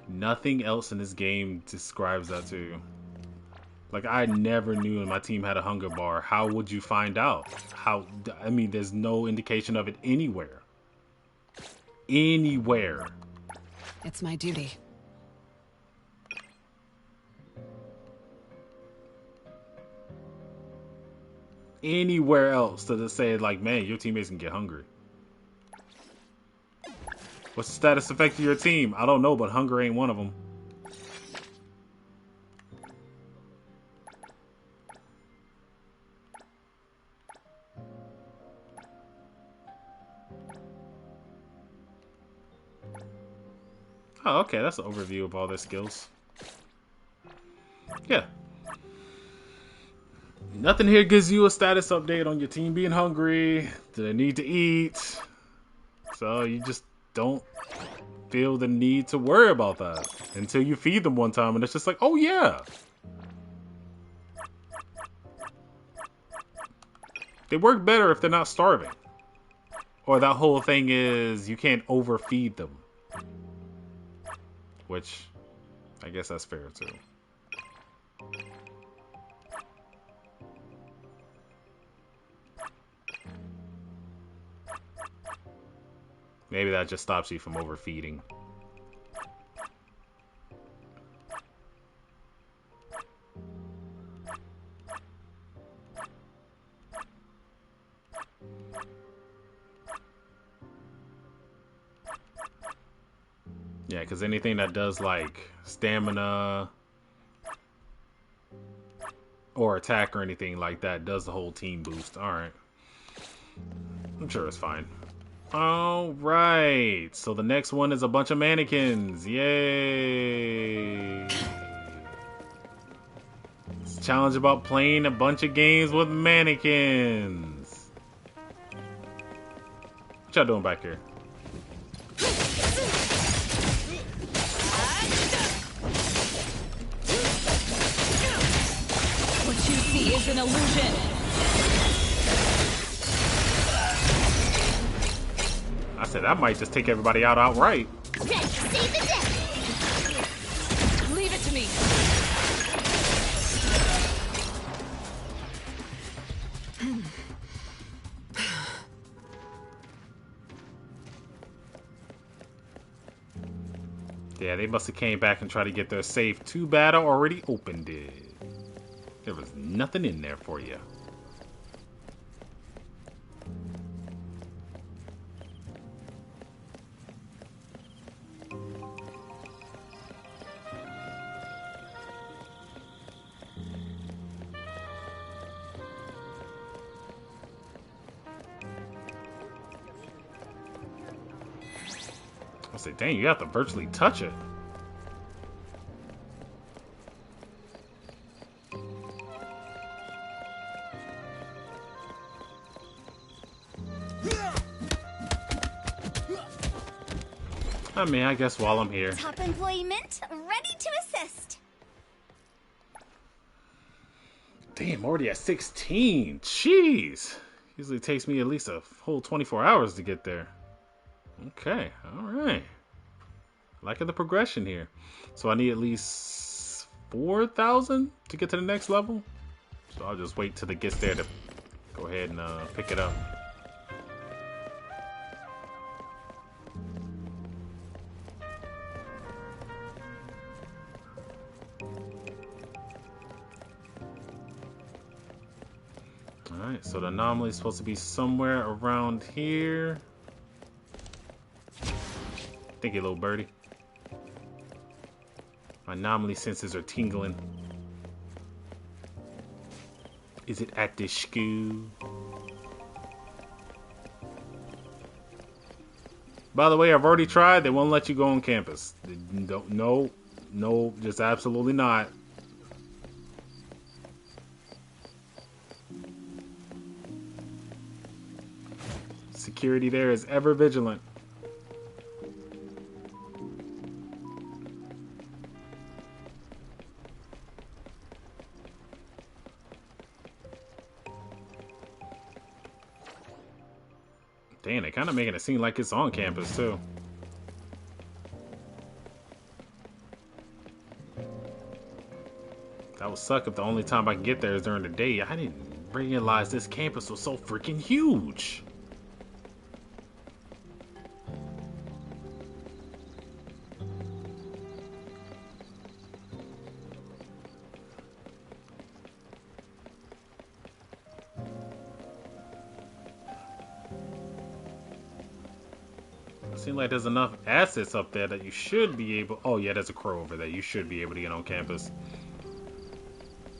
Nothing else in this game describes that to you. Like, I never knew my team had a hunger bar. How would you find out? I mean, there's no indication of it anywhere. Anywhere. It's my duty. Anywhere else does it say, like, man, your teammates can get hungry? What's the status effect of your team? I don't know, but hunger ain't one of them. Oh, okay, that's an overview of all their skills. Yeah. Nothing here gives you a status update on your team being hungry. Do they need to eat? So you just don't feel the need to worry about that until you feed them one time and it's just like, oh yeah. They work better if they're not starving. Or that whole thing is you can't overfeed them. Which, I guess that's fair too. Maybe that just stops you from overfeeding. Yeah, because anything that does like stamina or attack or anything like that does the whole team boost. Alright. I'm sure it's fine. Alright. So the next one is a bunch of mannequins. Yay. It's a challenge about playing a bunch of games with mannequins. What y'all doing back here? Is an illusion. I said that might just take everybody out outright. Ready, save the day. Leave it to me. Yeah, they must have came back and tried to get their safe. Too bad I already opened it. There was nothing in there for you. I say, dang, you have to virtually touch it. I mean, I guess while I'm here. Top employment, ready to assist. Damn, already at 16. Jeez. Usually takes me at least a whole 24 hours to get there. Okay, alright. Liking the progression here. So I need at least 4,000 to get to the next level. So I'll just wait till it gets there to go ahead and pick it up. Alright, so the anomaly is supposed to be somewhere around here. Thank you, little birdie. My anomaly senses are tingling. Is it at this school? By the way, I've already tried. They won't let you go on campus. No, just absolutely not. Security there is ever vigilant. Dang, they kind of making it seem like it's on campus, too. That would suck if the only time I can get there is during the day. I didn't realize this campus was so freaking huge. Seems like there's enough assets up there that you should be able... Oh, yeah, there's a crow over there. You should be able to get on campus.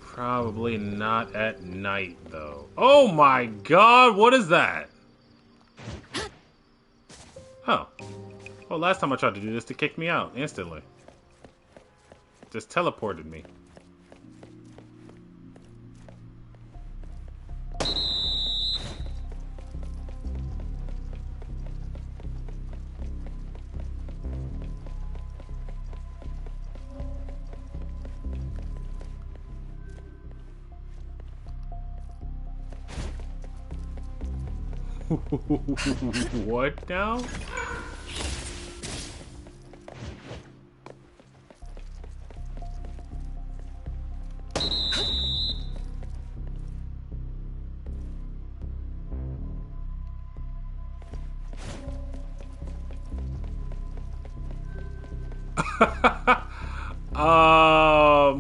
Probably not at night, though. Oh, my God. What is that? Oh. Oh, last time I tried to do this, to kick me out instantly. Just teleported me. What now?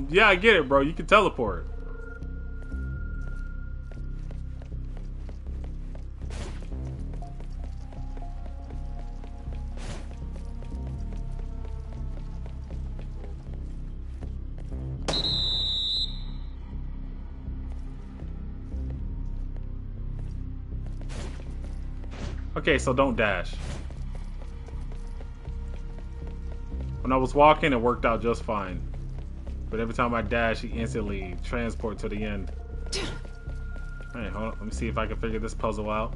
Yeah, I get it, bro. You can teleport. Okay, so don't dash. When I was walking, it worked out just fine. But every time I dash, he instantly transport to the end. Alright, hold on. Let me see if I can figure this puzzle out.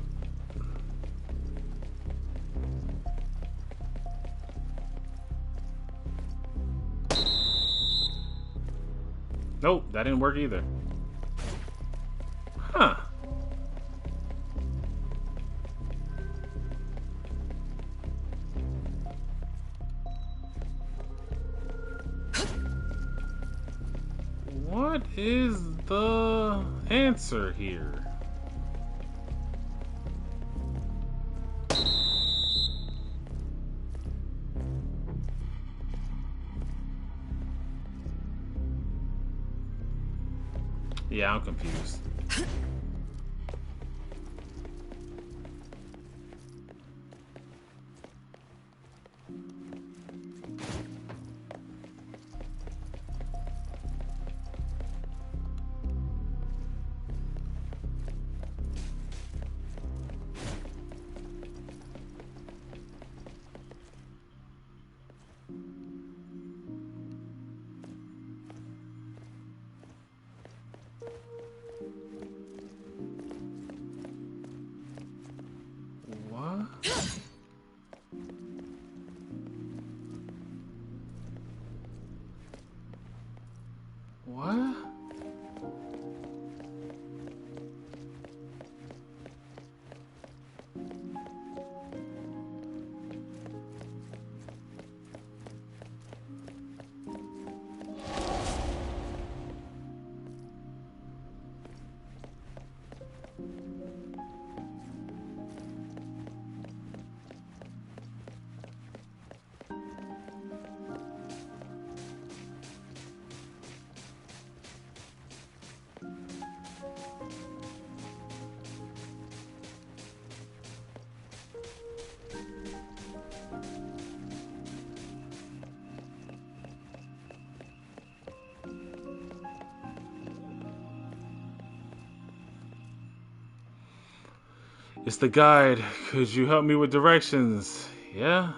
Nope, that didn't work either. Huh. What is the answer here? Yeah, I'm confused. What? What? It's the guide. Could you help me with directions? Yeah?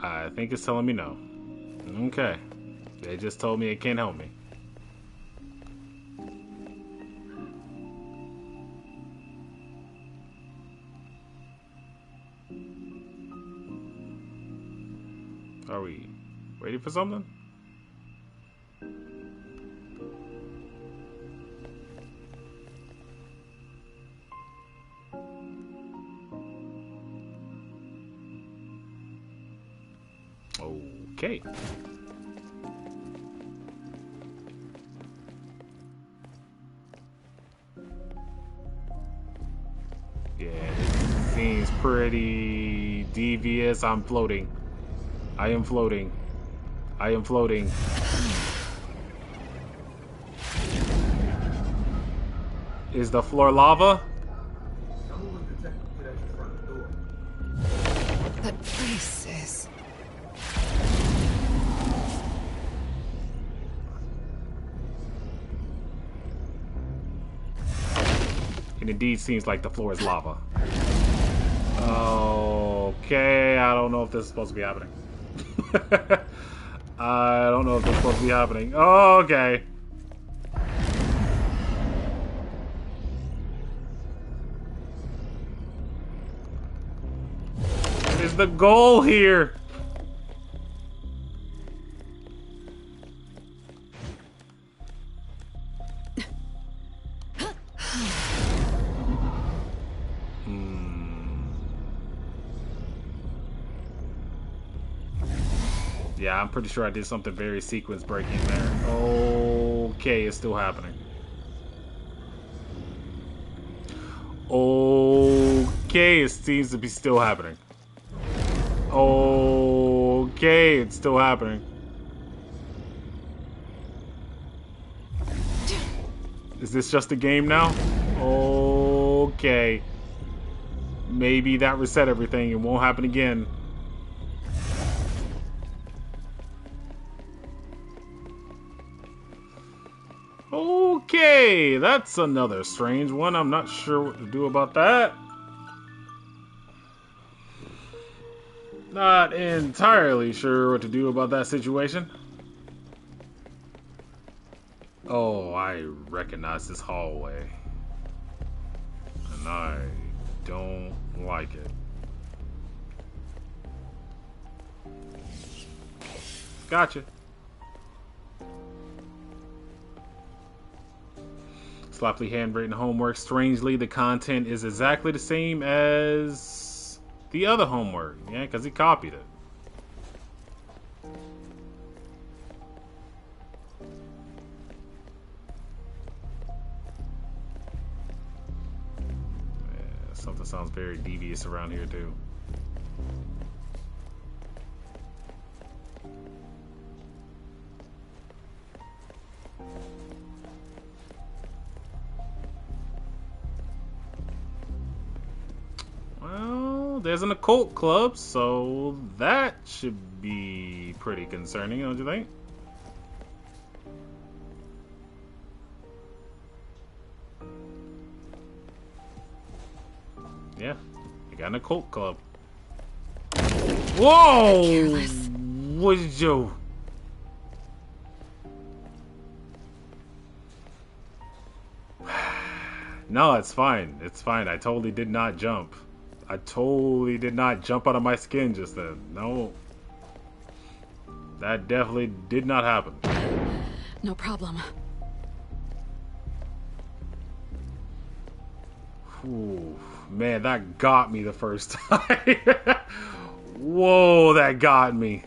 I think it's telling me no. Okay. They just told me it can't help me. Are we waiting for something? Okay. Yeah, this seems pretty devious. I'm floating. I am floating. I am floating. Is the floor lava? That place is... It indeed seems like the floor is lava. Okay, I don't know if this is supposed to be happening. I don't know if this is supposed to be happening. Okay. What is the goal here? Yeah, I'm pretty sure I did something very sequence breaking there. Okay, it's still happening. Okay, it seems to be still happening. Okay, it's still happening. Is this just a game now? Okay. Maybe that reset everything. It won't happen again. Okay, that's another strange one. I'm not sure what to do about that. Not entirely sure what to do about that situation. Oh, I recognize this hallway. And I don't like it. Gotcha. Sloppily handwritten homework. Strangely, the content is exactly the same as the other homework. Yeah, because he copied it. Yeah, something sounds very devious around here, too. There's an occult club, so that should be pretty concerning, don't you think? Yeah, you got an occult club. Whoa! Careless. What did you? No, it's fine. It's fine. I totally did not jump. I totally did not jump out of my skin just then. No. That definitely did not happen. No problem. Ooh, man, that got me the first time. Whoa, that got me.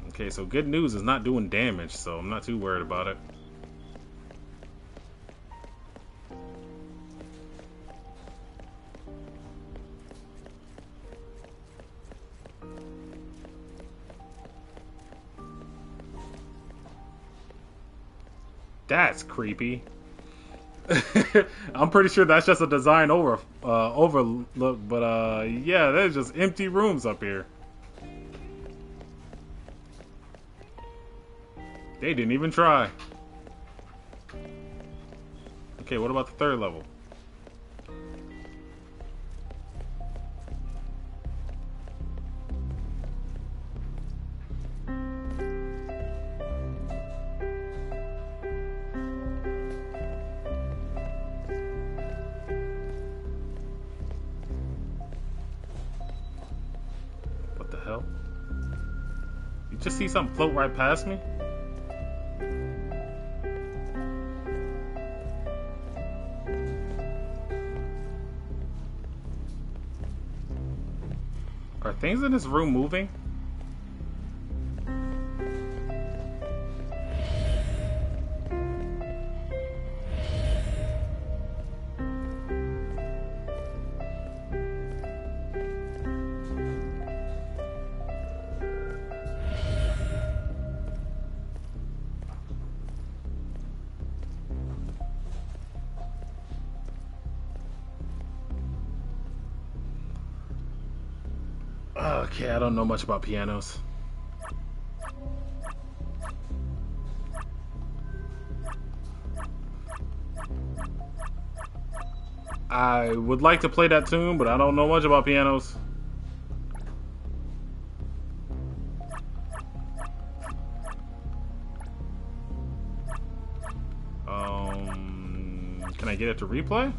Okay, so good news is not doing damage, so I'm not too worried about it. That's creepy. I'm pretty sure that's just a design overlook, but yeah, there's just empty rooms up here. They didn't even try. Okay, what about the third level? What the hell? You just see something float right past me? Are things in this room moving? Okay, I don't know much about pianos. I would like to play that tune, but I don't know much about pianos. Can I get it to replay?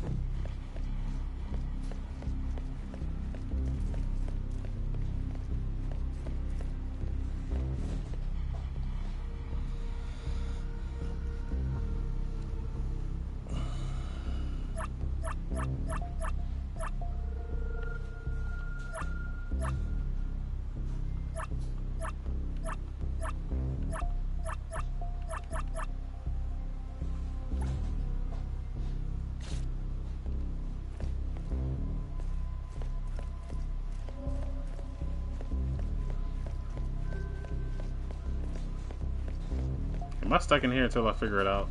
Am I stuck in here until I figure it out?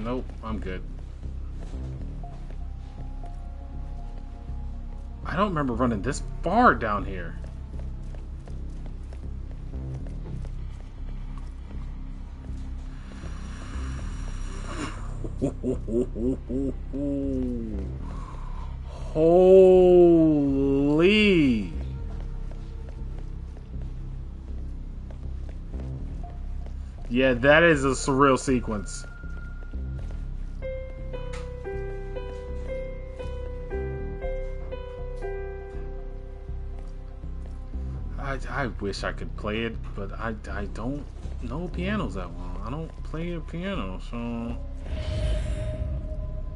Nope, I'm good. I don't remember running this far down here. Holy. Yeah, that is a surreal sequence. I wish I could play it, but I don't know pianos that well. I don't play a piano, so...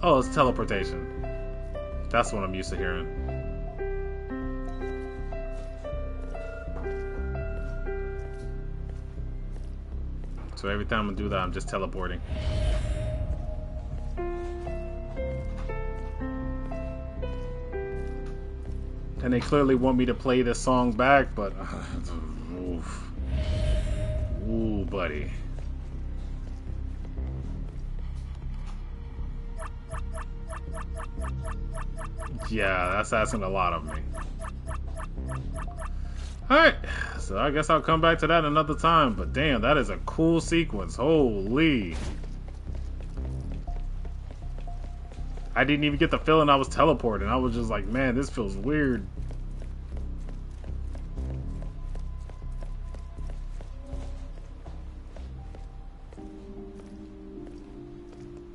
Oh, it's teleportation. That's what I'm used to hearing. So every time I do that, I'm just teleporting. And they clearly want me to play this song back, but... oof. Ooh, buddy. Yeah, that's asking a lot of me. Alright, so I guess I'll come back to that another time, but damn, that is a cool sequence. Holy. I didn't even get the feeling I was teleporting. I was just like, man, this feels weird.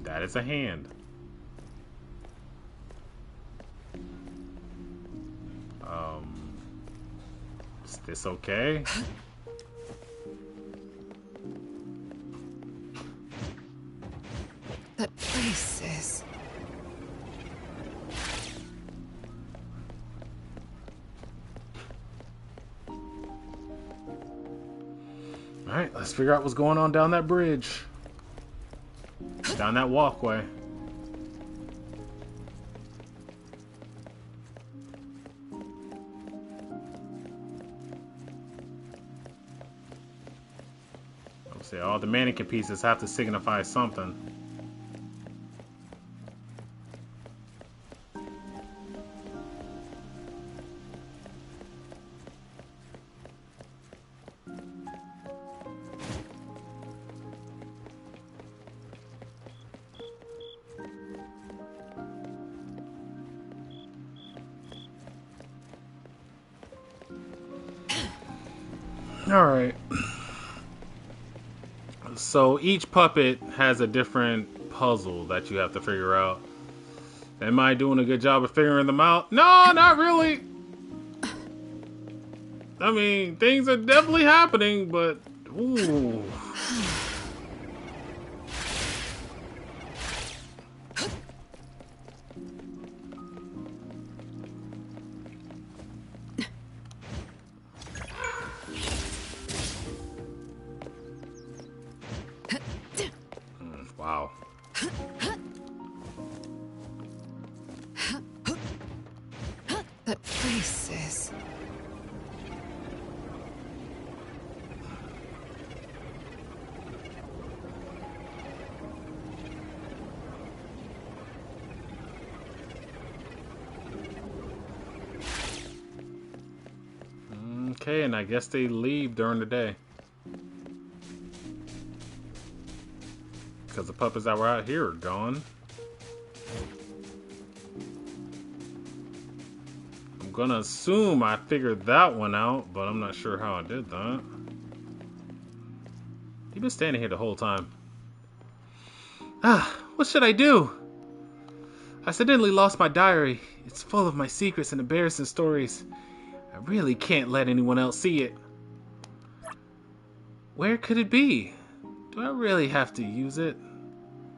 That is a hand. Is this okay? That place is... Alright, let's figure out what's going on down that bridge. Down that walkway. Let's see, all the mannequin pieces have to signify something. Alright. So each puppet has a different puzzle that you have to figure out. Am I doing a good job of figuring them out? No, not really. I mean, things are definitely happening, but... Ooh. Okay, and I guess they leave during the day. Because the puppets that were out here are gone. I'm gonna assume I figured that one out, but I'm not sure how I did that. You've been standing here the whole time. What should I do? I accidentally lost my diary. It's full of my secrets and embarrassing stories. I really can't let anyone else see it. Where could it be? Do I really have to use it?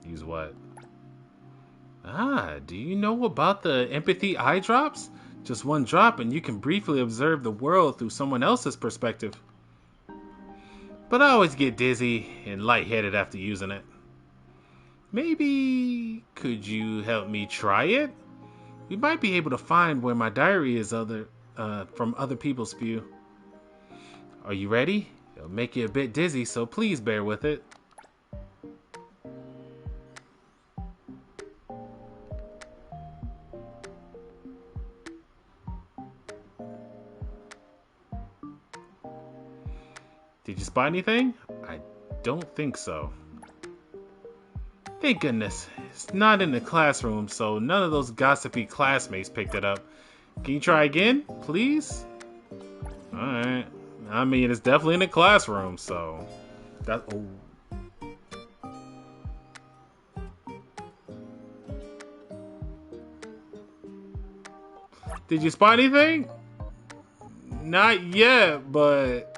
Use what? Do you know about the empathy eye drops? Just one drop and you can briefly observe the world through someone else's perspective. But I always get dizzy and lightheaded after using it. Maybe could you help me try it? We might be able to find where my diary is from other people's view. Are you ready? It'll make you a bit dizzy, so please bear with it. Did you spot anything? I don't think so. Thank goodness. It's not in the classroom, so none of those gossipy classmates picked it up. Can you try again, please? Alright. I mean, it's definitely in the classroom, so... Oh. Did you spot anything? Not yet, but...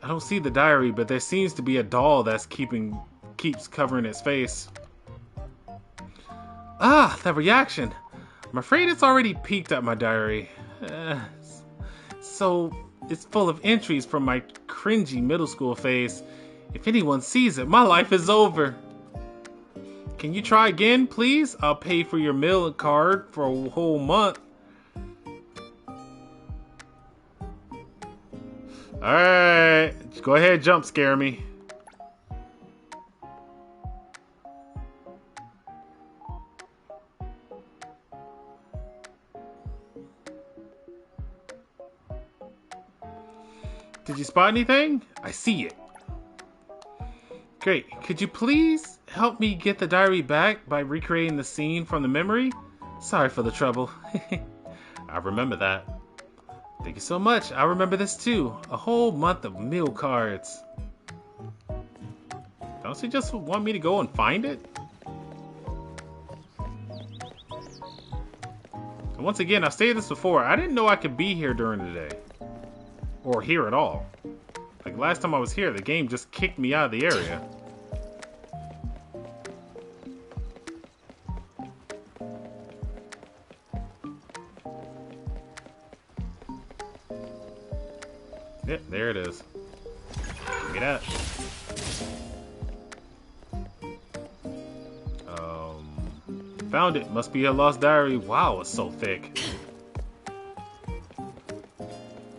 I don't see the diary, but there seems to be a doll that's keeps covering its face. That reaction. I'm afraid it's already peeked at my diary. So it's full of entries from my cringy middle school phase. If anyone sees it, my life is over. Can you try again, please? I'll pay for your meal card for a whole month. Alright, go ahead, jump scare me. Did you spot anything? I see it. Great, could you please help me get the diary back by recreating the scene from the memory? Sorry for the trouble. I remember that. Thank you so much. I remember this too. A whole month of meal cards. Don't you just want me to go and find it? And once again, I've stated this before. I didn't know I could be here during the day. Or here at all. Like last time I was here, the game just kicked me out of the area. Yep, there it is. Get out. Found it. Must be a lost diary. Wow, it's so thick.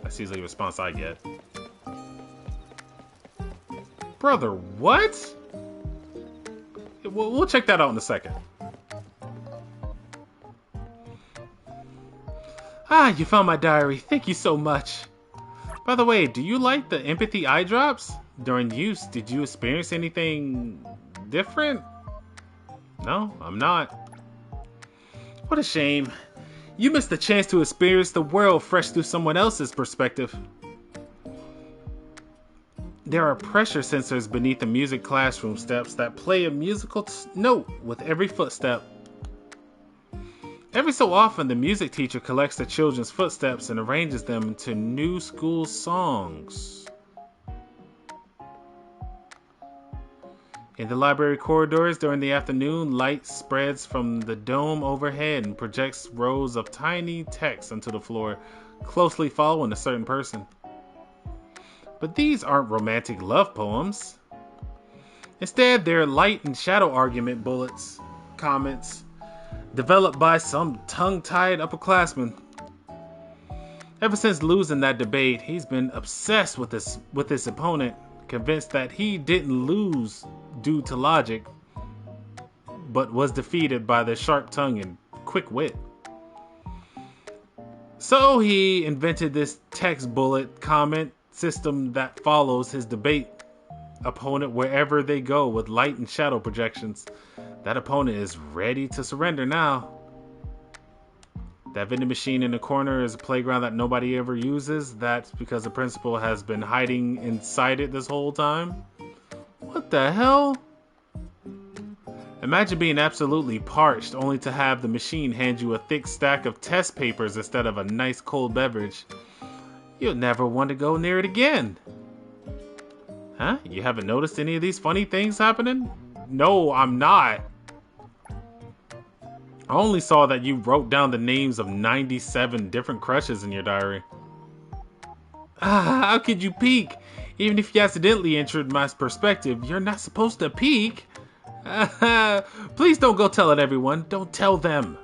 That's usually the response I get. Brother, what? We'll check that out in a second. You found my diary. Thank you so much. By the way, do you like the empathy eye drops? During use, did you experience anything different? No, I'm not. What a shame. You missed the chance to experience the world fresh through someone else's perspective. There are pressure sensors beneath the music classroom steps that play a musical note with every footstep. Every so often, the music teacher collects the children's footsteps and arranges them into new school songs. In the library corridors during the afternoon, light spreads from the dome overhead and projects rows of tiny text onto the floor, closely following a certain person. But these aren't romantic love poems. Instead, they're light and shadow argument comments, developed by some tongue-tied upperclassman. Ever since losing that debate, he's been obsessed with his opponent, convinced that he didn't lose due to logic, but was defeated by their sharp tongue and quick wit. So he invented this text bullet comment system that follows his debate opponent wherever they go with light and shadow projections. That opponent is ready to surrender now. That vending machine in the corner is a playground that nobody ever uses. That's because the principal has been hiding inside it this whole time. What the hell? Imagine being absolutely parched only to have the machine hand you a thick stack of test papers instead of a nice cold beverage. You'll never want to go near it again. Huh? You haven't noticed any of these funny things happening? No, I'm not. I only saw that you wrote down the names of 97 different crushes in your diary. How could you peek? Even if you accidentally entered my perspective, you're not supposed to peek. Please don't go telling everyone. Don't tell them.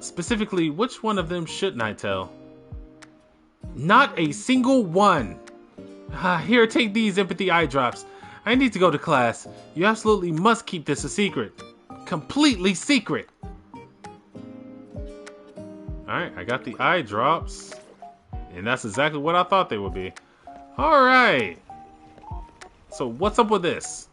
Specifically, which one of them shouldn't I tell? Not a single one. Here, take these empathy eye drops. I need to go to class. You absolutely must keep this a secret. Completely secret. Alright, I got the eye drops. And that's exactly what I thought they would be. Alright. So what's up with this?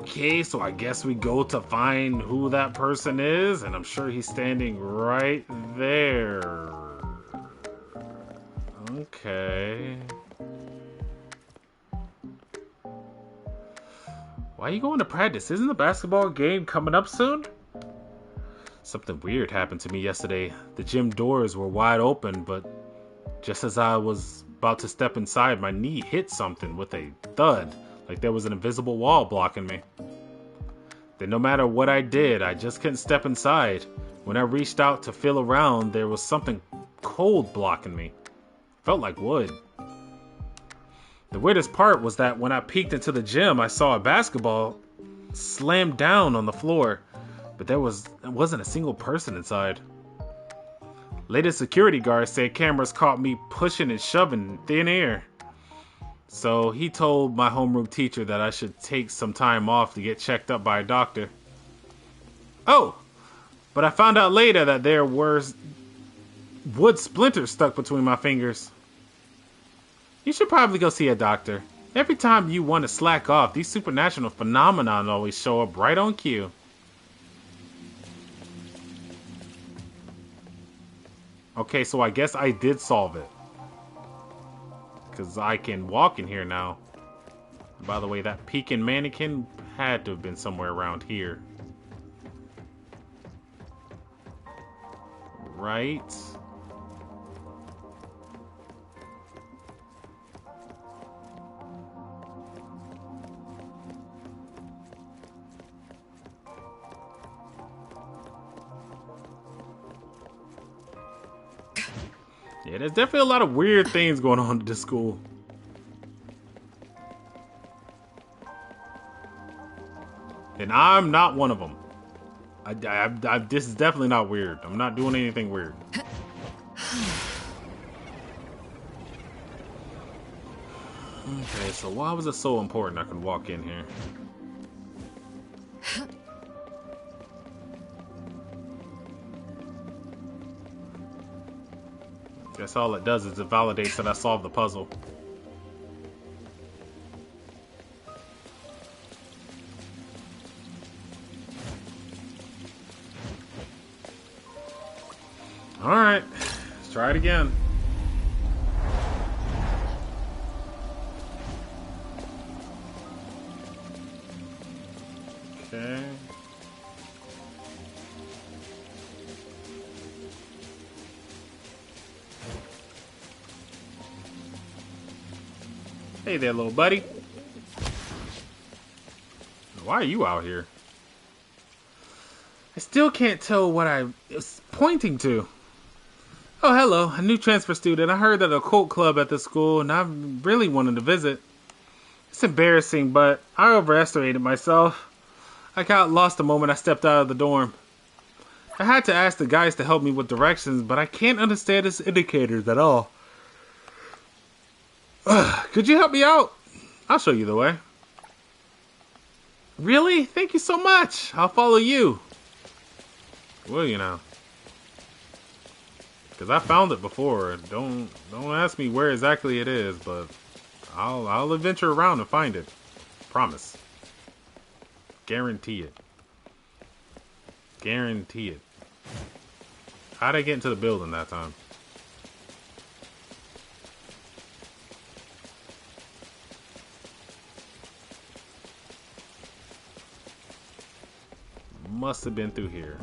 Okay, so I guess we go to find who that person is, and I'm sure he's standing right there. Okay. Why are you going to practice? Isn't the basketball game coming up soon? Something weird happened to me yesterday. The gym doors were wide open, but just as I was about to step inside, my knee hit something with a thud, like there was an invisible wall blocking me. Then no matter what I did, I just couldn't step inside. When I reached out to feel around, there was something cold blocking me. Felt like wood. The weirdest part was that when I peeked into the gym, I saw a basketball slammed down on the floor, but there wasn't a single person inside. Later security guards said cameras caught me pushing and shoving in thin air. So he told my homeroom teacher that I should take some time off to get checked up by a doctor. Oh, but I found out later that there were wood splinters stuck between my fingers. You should probably go see a doctor. Every time you want to slack off, these supernatural phenomena always show up right on cue. Okay, so I guess I did solve it. Because I can walk in here now. By the way, that peeking mannequin had to have been somewhere around here. Right. Yeah, there's definitely a lot of weird things going on at this school. And I'm not one of them. This is definitely not weird. I'm not doing anything weird. Okay, so why was it so important I could walk in here? Guess all it does is it validates that I solved the puzzle. Alright, let's try it again. Okay. Hey there, little buddy. Why are you out here? I still can't tell what I was pointing to. Oh, hello. A new transfer student. I heard that a cult club at the school, and I really wanted to visit. It's embarrassing, but I overestimated myself. I got lost the moment I stepped out of the dorm. I had to ask the guys to help me with directions, but I can't understand its indicators at all. Could you help me out? I'll show you the way. Really? Thank you so much. I'll follow you. Well, you know. Because I found it before. Don't ask me where exactly it is, but I'll adventure around and find it. Promise. Guarantee it. Guarantee it. How'd I get into the building that time? Must have been through here.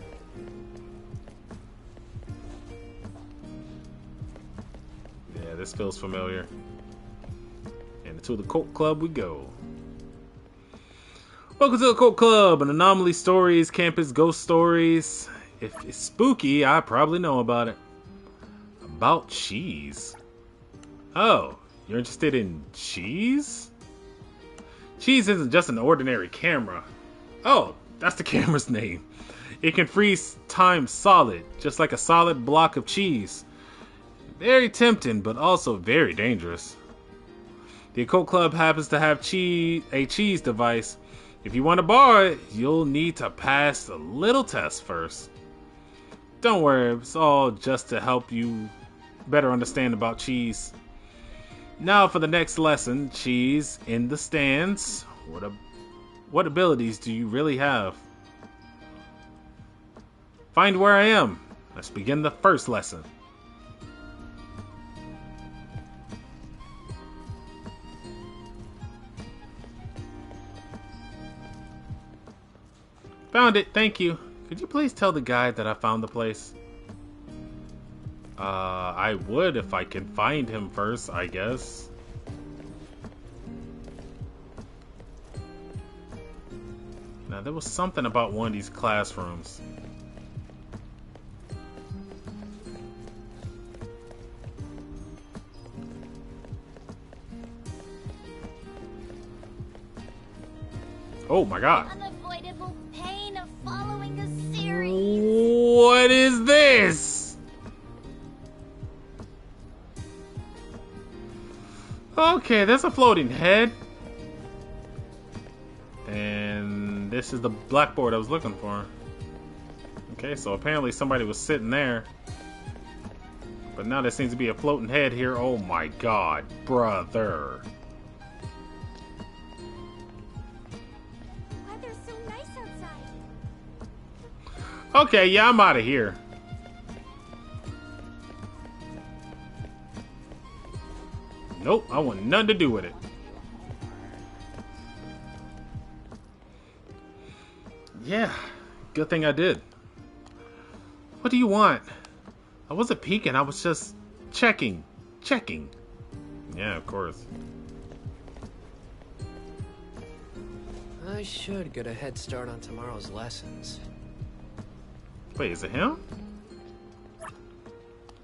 Yeah, this feels familiar. And to the cult club we go. Welcome to the cult club, an anomaly stories, campus ghost stories. If it's spooky, I probably know about it. About cheese. Oh, you're interested in cheese? Cheese isn't just an ordinary camera. Oh, that's the camera's name. It can freeze time solid, just like a solid block of cheese. Very tempting, but also very dangerous. The Occult Club happens to have a cheese device. If you want to borrow it, you'll need to pass a little test first. Don't worry, it's all just to help you better understand about cheese. Now for the next lesson, cheese in the stands. What abilities do you really have? Find where I am. Let's begin the first lesson. Found it, thank you. Could you please tell the guide that I found the place? I would if I can find him first, I guess. Now, there was something about one of these classrooms. Oh my god. Unavoidable pain of following a series. What is this? Okay, that's a floating head. And this is the blackboard I was looking for. Okay, so apparently somebody was sitting there. But now there seems to be a floating head here. Oh my god, brother. Weather's so nice outside. Okay, yeah, I'm out of here. Nope, I want nothing to do with it. Yeah, good thing I did. What do you want? I wasn't peeking, I was just checking. Checking. Yeah, of course. I should get a head start on tomorrow's lessons. Wait, is it him?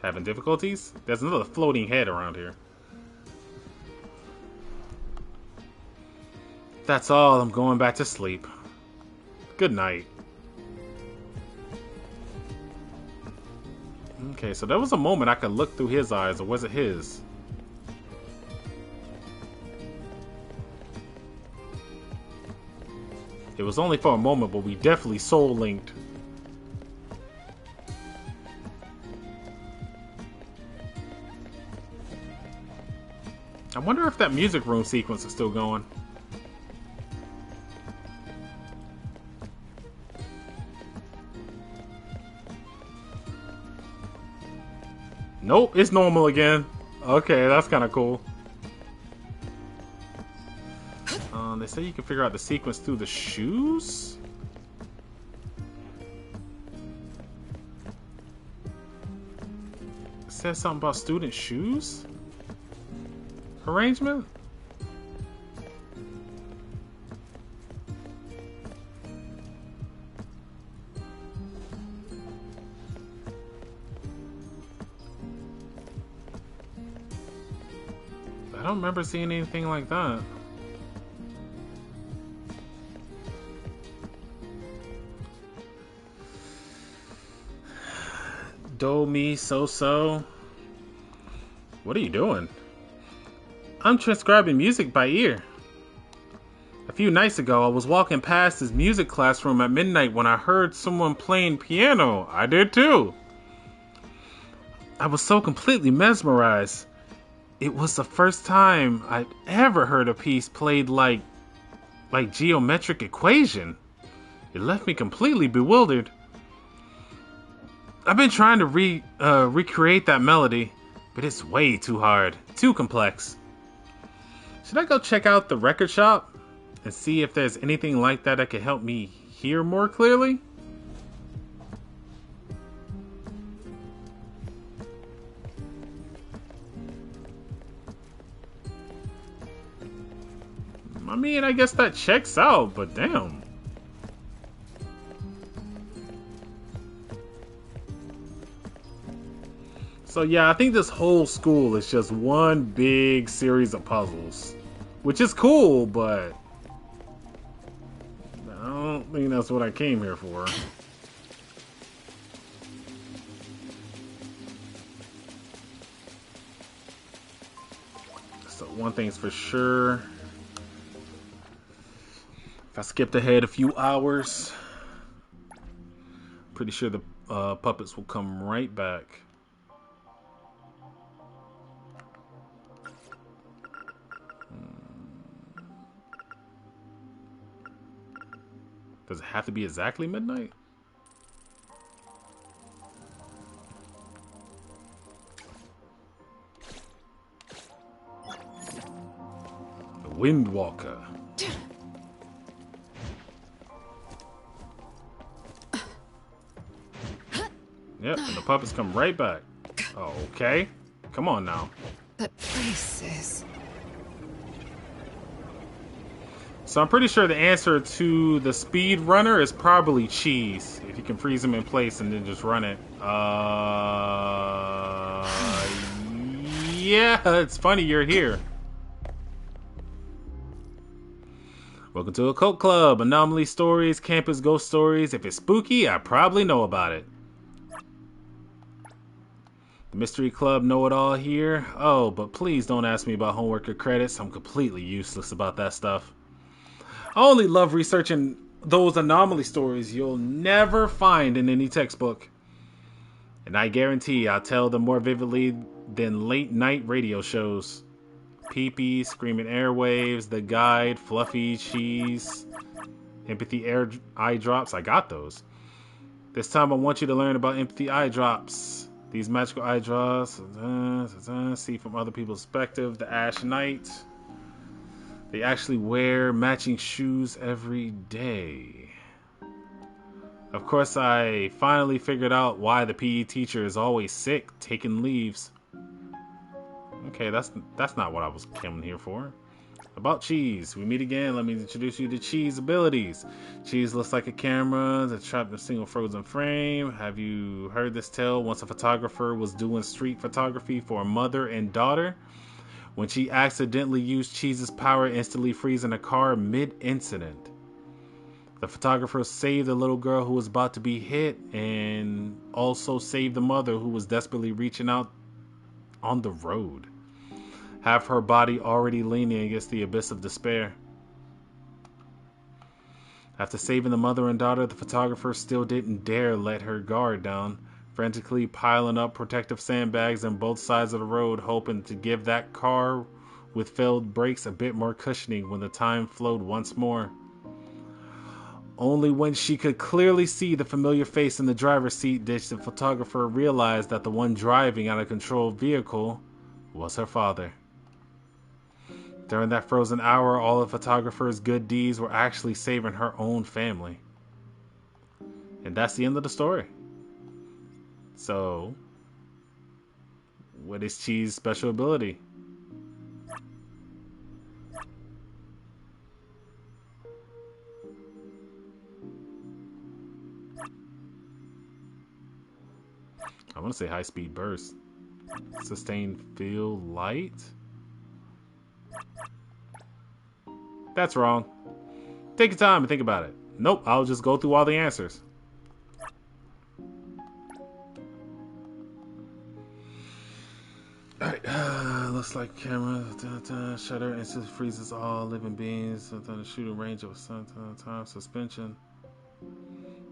Having difficulties? There's another floating head around here. That's all, I'm going back to sleep. Good night. Okay, so there was a moment I could look through his eyes, or was it his? It was only for a moment, but we definitely soul linked. I wonder if that music room sequence is still going. Nope, it's normal again. Okay, that's kind of cool. They say you can figure out the sequence through the shoes? It says something about student shoes? Arrangement? don't remember seeing anything like that. Do me so. What are you doing? I'm transcribing music by ear. A few nights ago, I was walking past his music classroom at midnight when I heard someone playing piano. I did too. I was so completely mesmerized. It was the first time I'd ever heard a piece played like geometric equation. It left me completely bewildered. I've been trying to recreate that melody, but it's way too hard, too complex. Should I go check out the record shop and see if there's anything like that could help me hear more clearly? I mean, I guess that checks out, but damn. So yeah, I think this whole school is just one big series of puzzles, which is cool, but I don't think that's what I came here for. So one thing's for sure. If I skipped ahead a few hours, pretty sure the puppets will come right back. Does it have to be exactly midnight? The Windwalker. Yep, and the puppets come right back. Oh, okay. Come on now. That place is... So I'm pretty sure the answer to the speed runner is probably cheese. If you can freeze him in place and then just run it. Yeah, it's funny you're here. Welcome to a cult club. Anomaly stories, campus ghost stories. If it's spooky, I probably know about it. The mystery club know-it-all here. Oh, but please don't ask me about homework or credits. I'm completely useless about that stuff. I only love researching those anomaly stories you'll never find in any textbook. And I guarantee I'll tell them more vividly than late night radio shows. Pee-pee, Screaming Airwaves, The Guide, Fluffy Cheese, Empathy Eye Drops. I got those. This time I want you to learn about Empathy Eye Drops. These magical eye drops, see from other people's perspective, the Ash Knight. They actually wear matching shoes every day. Of course, I finally figured out why the PE teacher is always sick, taking leaves. Okay, that's not what I was coming here for. About Cheese. We meet again. Let me introduce you to Cheese abilities. Cheese looks like a camera that's trapped in a single frozen frame. Have you heard this tale? Once a photographer was doing street photography for a mother and daughter when she accidentally used Cheese's power, instantly freezing a car mid-incident. The photographer saved the little girl who was about to be hit and also saved the mother who was desperately reaching out on the road. Half her body already leaning against the abyss of despair. After saving the mother and daughter, the photographer still didn't dare let her guard down, frantically piling up protective sandbags on both sides of the road, hoping to give that car with failed brakes a bit more cushioning when the time flowed once more. Only when she could clearly see the familiar face in the driver's seat did the photographer realize that the one driving out of control vehicle was her father. During that frozen hour, all the photographer's good deeds were actually saving her own family. And that's the end of the story. So, what is Cheese's special ability? I want to say high speed burst. Sustained feel light? That's wrong. Take your time and think about it. Nope, I'll just go through all the answers. Alright, looks like camera. Shutter instantly freezes all living beings within a shooting range of a certain time. Suspension.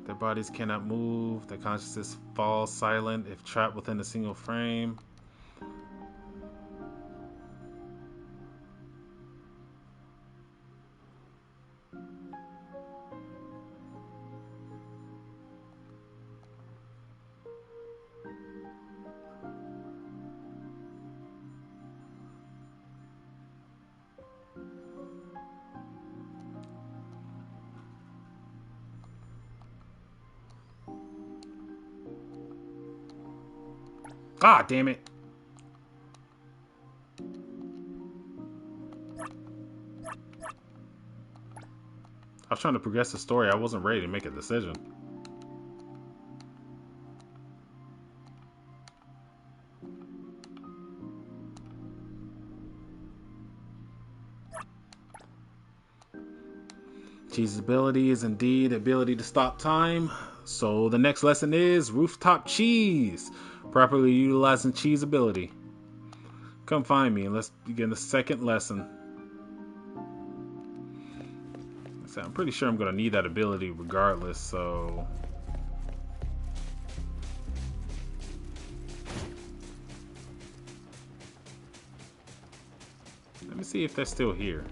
Their bodies cannot move. Their consciousness falls silent if trapped within a single frame. Ah, damn it. I was trying to progress the story. I wasn't ready to make a decision. Cheese's ability is indeed the ability to stop time. So the next lesson is rooftop cheese. Properly utilizing cheese ability. Come find me and let's begin the second lesson. So I'm pretty sure I'm going to need that ability regardless, so... Let me see if they're still here.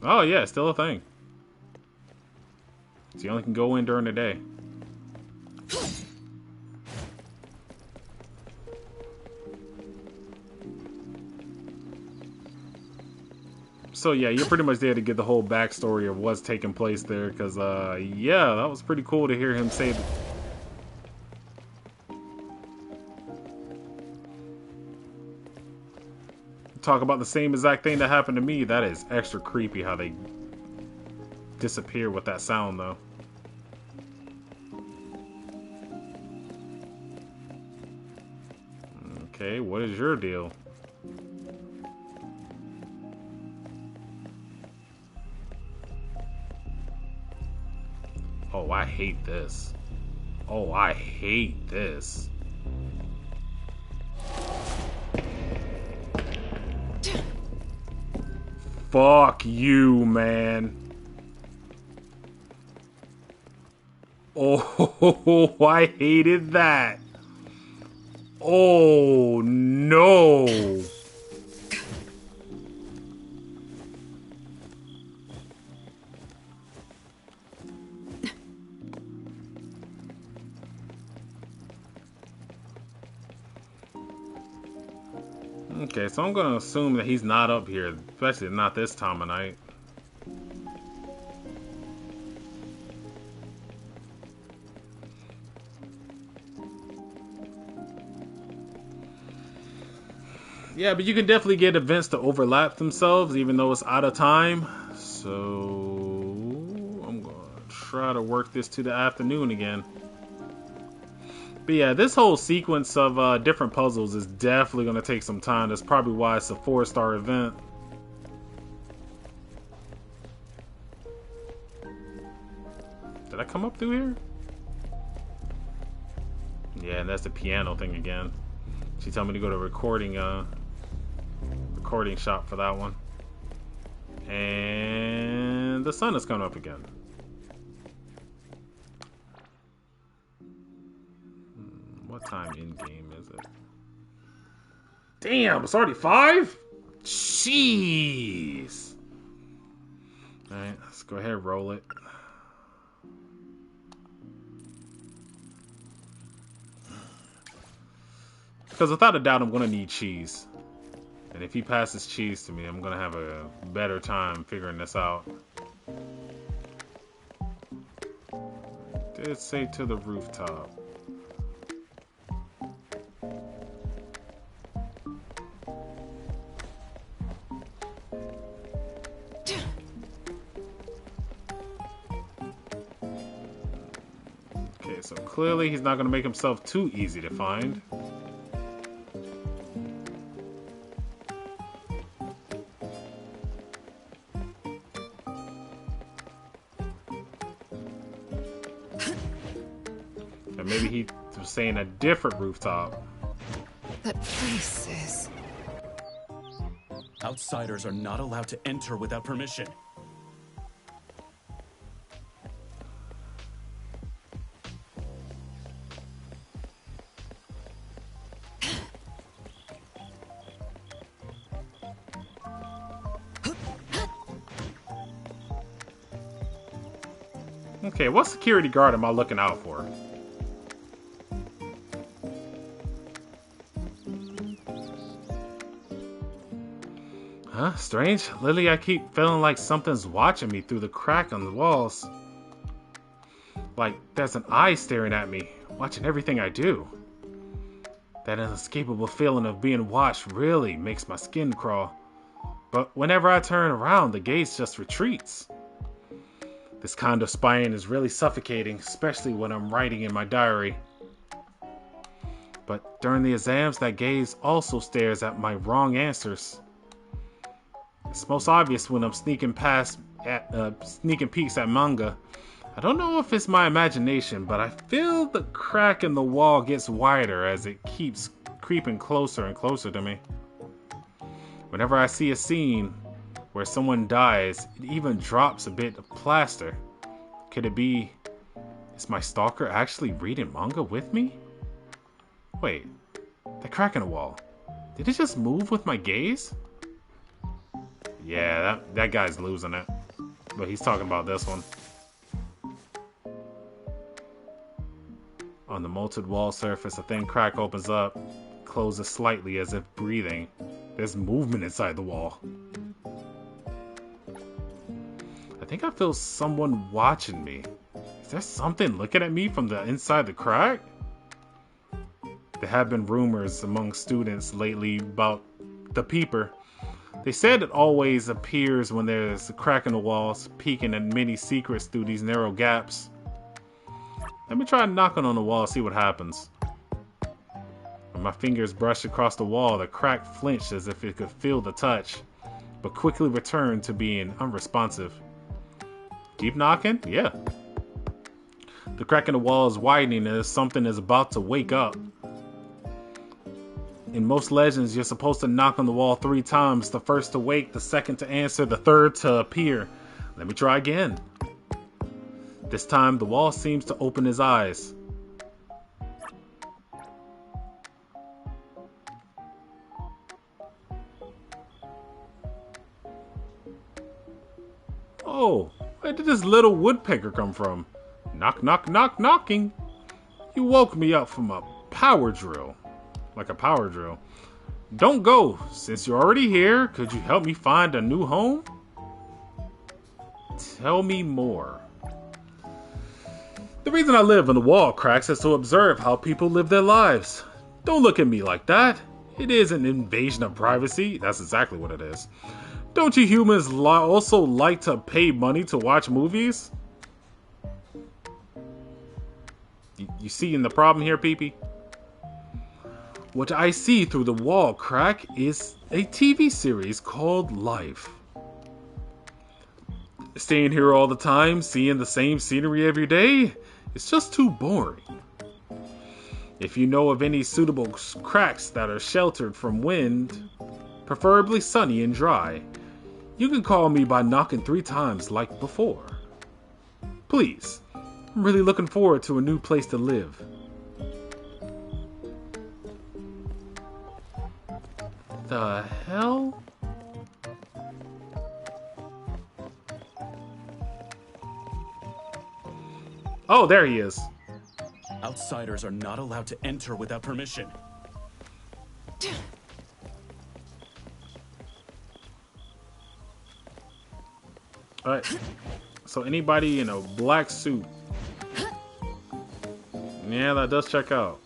Oh yeah, still a thing. So you only can go in during the day. So yeah, you're pretty much there to get the whole backstory of what's taking place there, because yeah, that was pretty cool to hear him say talk about the same exact thing that happened to me. That is extra creepy how they disappear with that sound though. Okay, what is your deal? Oh, I hate this. Oh, I hate this. Fuck you, man. Oh, I hated that. Oh, no. Okay, so I'm gonna assume that he's not up here, especially not this time of night. Yeah, but you can definitely get events to overlap themselves, even though it's out of time. So I'm gonna try to work this to the afternoon again. But yeah, this whole sequence of different puzzles is definitely going to take some time. That's probably why it's a 4-star event. Did I come up through here? Yeah, and that's the piano thing again. She told me to go to recording shop for that one. And the sun is coming up again. What time in game is it? Damn, it's already 5? Jeez. Alright, let's go ahead and roll it. Because without a doubt, I'm going to need cheese. And if he passes cheese to me, I'm going to have a better time figuring this out. It did say to the rooftop. Okay, so clearly he's not going to make himself too easy to find. Or maybe he was saying a different rooftop. That place is... Outsiders are not allowed to enter without permission. Okay, what security guard am I looking out for? Huh? Strange. Lately, I keep feeling like something's watching me through the crack on the walls. Like there's an eye staring at me, watching everything I do. That inescapable feeling of being watched really makes my skin crawl. But whenever I turn around, the gaze just retreats. This kind of spying is really suffocating, especially when I'm writing in my diary. But during the exams, that gaze also stares at my wrong answers. It's most obvious when I'm sneaking peeks at manga. I don't know if it's my imagination, but I feel the crack in the wall gets wider as it keeps creeping closer and closer to me. Whenever I see a scene where someone dies, it even drops a bit of plaster. Could it be... is my stalker actually reading manga with me? Wait, the crack in the wall. Did it just move with my gaze? Yeah, that guy's losing it. But he's talking about this one. On the molted wall surface, a thin crack opens up, closes slightly as if breathing. There's movement inside the wall. I think I feel someone watching me. Is there something looking at me from the inside the crack? There have been rumors among students lately about the peeper. They said it always appears when there's a crack in the walls, peeking at many secrets through these narrow gaps. Let me try knocking on the wall, see what happens. When my fingers brushed across the wall, the crack flinched as if it could feel the touch, but quickly returned to being unresponsive. Keep knocking? Yeah. The crack in the wall is widening as something is about to wake up. In most legends, you're supposed to knock on the wall 3 times. The first to wake, the second to answer, the third to appear. Let me try again. This time, the wall seems to open his eyes. Oh, where did this little woodpecker come from? Knock, knock, knock, knocking. You woke me up from a power drill. Like a power drill. Don't go. Since you're already here, could you help me find a new home? Tell me more. The reason I live in the wall cracks is to observe how people live their lives. Don't look at me like that. It is an invasion of privacy. That's exactly what it is. Don't you humans also like to pay money to watch movies? You seeing the problem here, Pee-Pee? What I see through the wall crack is a TV series called Life. Staying here all the time, seeing the same scenery every day, it's just too boring. If you know of any suitable cracks that are sheltered from wind, preferably sunny and dry, you can call me by knocking 3 times like before. Please, I'm really looking forward to a new place to live. The hell? Oh, there he is. Outsiders are not allowed to enter without permission. Alright. So anybody in a black suit. Yeah, that does check out.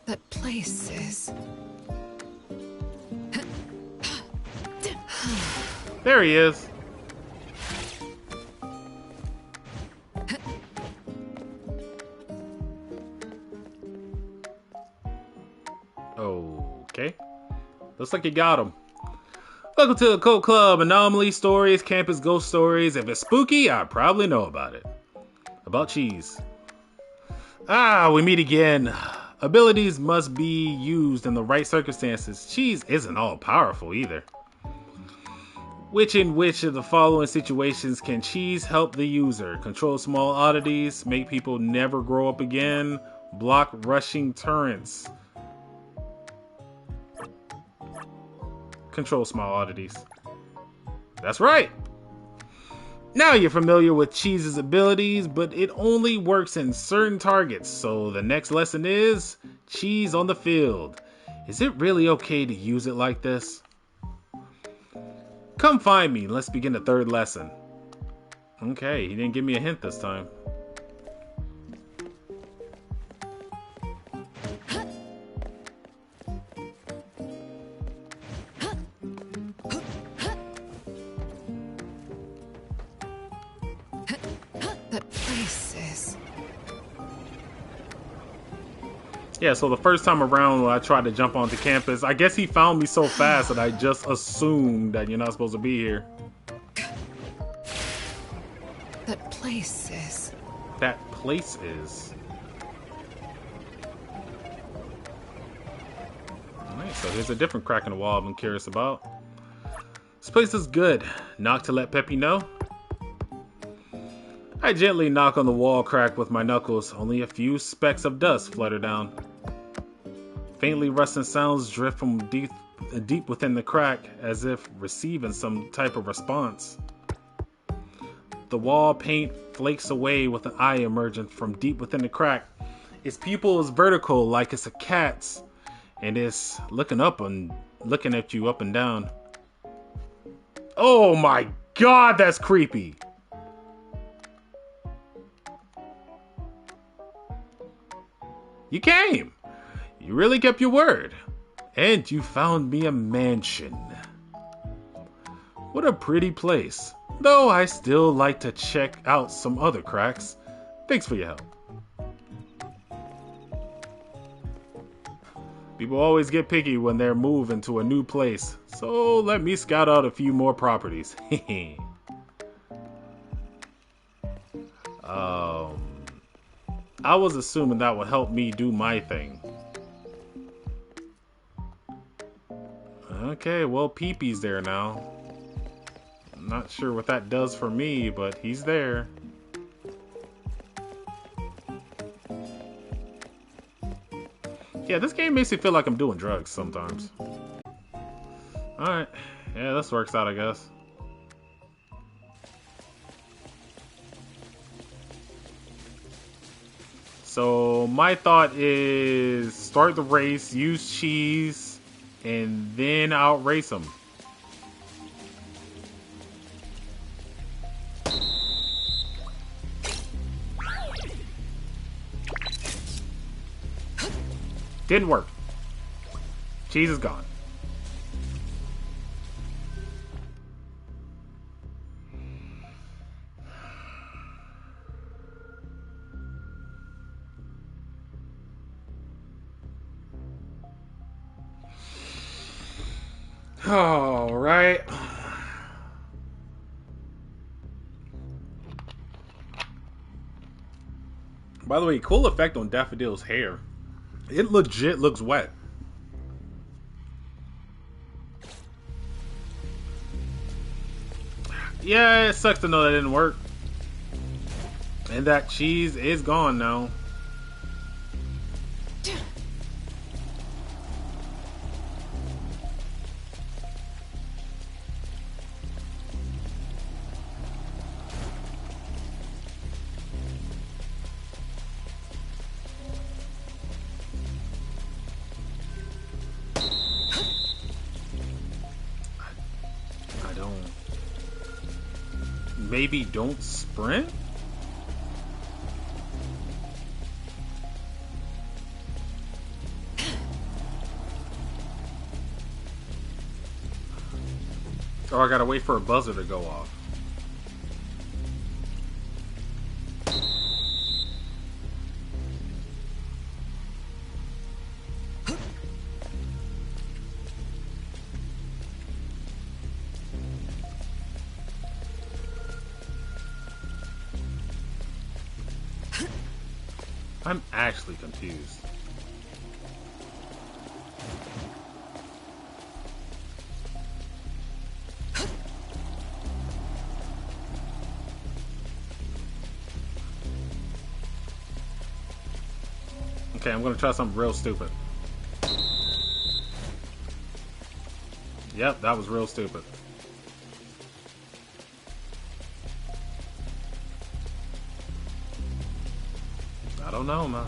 That place is... There he is. Okay. Looks like you got him. Welcome to the Cult Club. Anomaly stories, campus ghost stories. If it's spooky, I probably know about it. About cheese. Ah, we meet again. Abilities must be used in the right circumstances. Cheese isn't all powerful either. Which of the following situations can cheese help the user? Control small oddities, make people never grow up again, block rushing turrets. Control small oddities. That's right! Now you're familiar with Cheese's abilities, but it only works in certain targets, so the next lesson is Cheese on the field. Is it really okay to use it like this? Come find me, let's begin the third lesson. Okay, he didn't give me a hint this time. That place is... Yeah, so the first time around when I tried to jump onto campus, I guess he found me so fast that I just assumed that you're not supposed to be here. That place is... That place is. Alright, so here's a different crack in the wall I'm curious about. This place is good. Knock to let Peppy know. I gently knock on the wall crack with my knuckles. Only a few specks of dust flutter down. Faintly rustling sounds drift from deep within the crack, as if receiving some type of response. The wall paint flakes away with an eye emerging from deep within the crack. Its pupil is vertical like it's a cat's, and it's looking at you up and down. Oh my god, that's creepy! You came! You really kept your word. And you found me a mansion. What a pretty place. Though I still like to check out some other cracks. Thanks for your help. People always get picky when they're moving to a new place. So let me scout out a few more properties. I was assuming that would help me do my thing. Okay, well, Pee-Pee's there now. I'm not sure what that does for me, but he's there. Yeah, this game makes me feel like I'm doing drugs sometimes. Alright, yeah, this works out, I guess. So my thought is start the race, use cheese, and then outrace them. Didn't work. Cheese is gone. All right. By the way, cool effect on Daffodil's hair. It legit looks wet. Yeah, it sucks to know that didn't work. And that cheese is gone now. Maybe don't sprint? Oh, I gotta wait for a buzzer to go off. I'm actually confused. Okay, I'm gonna try something real stupid. Yep, that was real stupid. I don't know, man.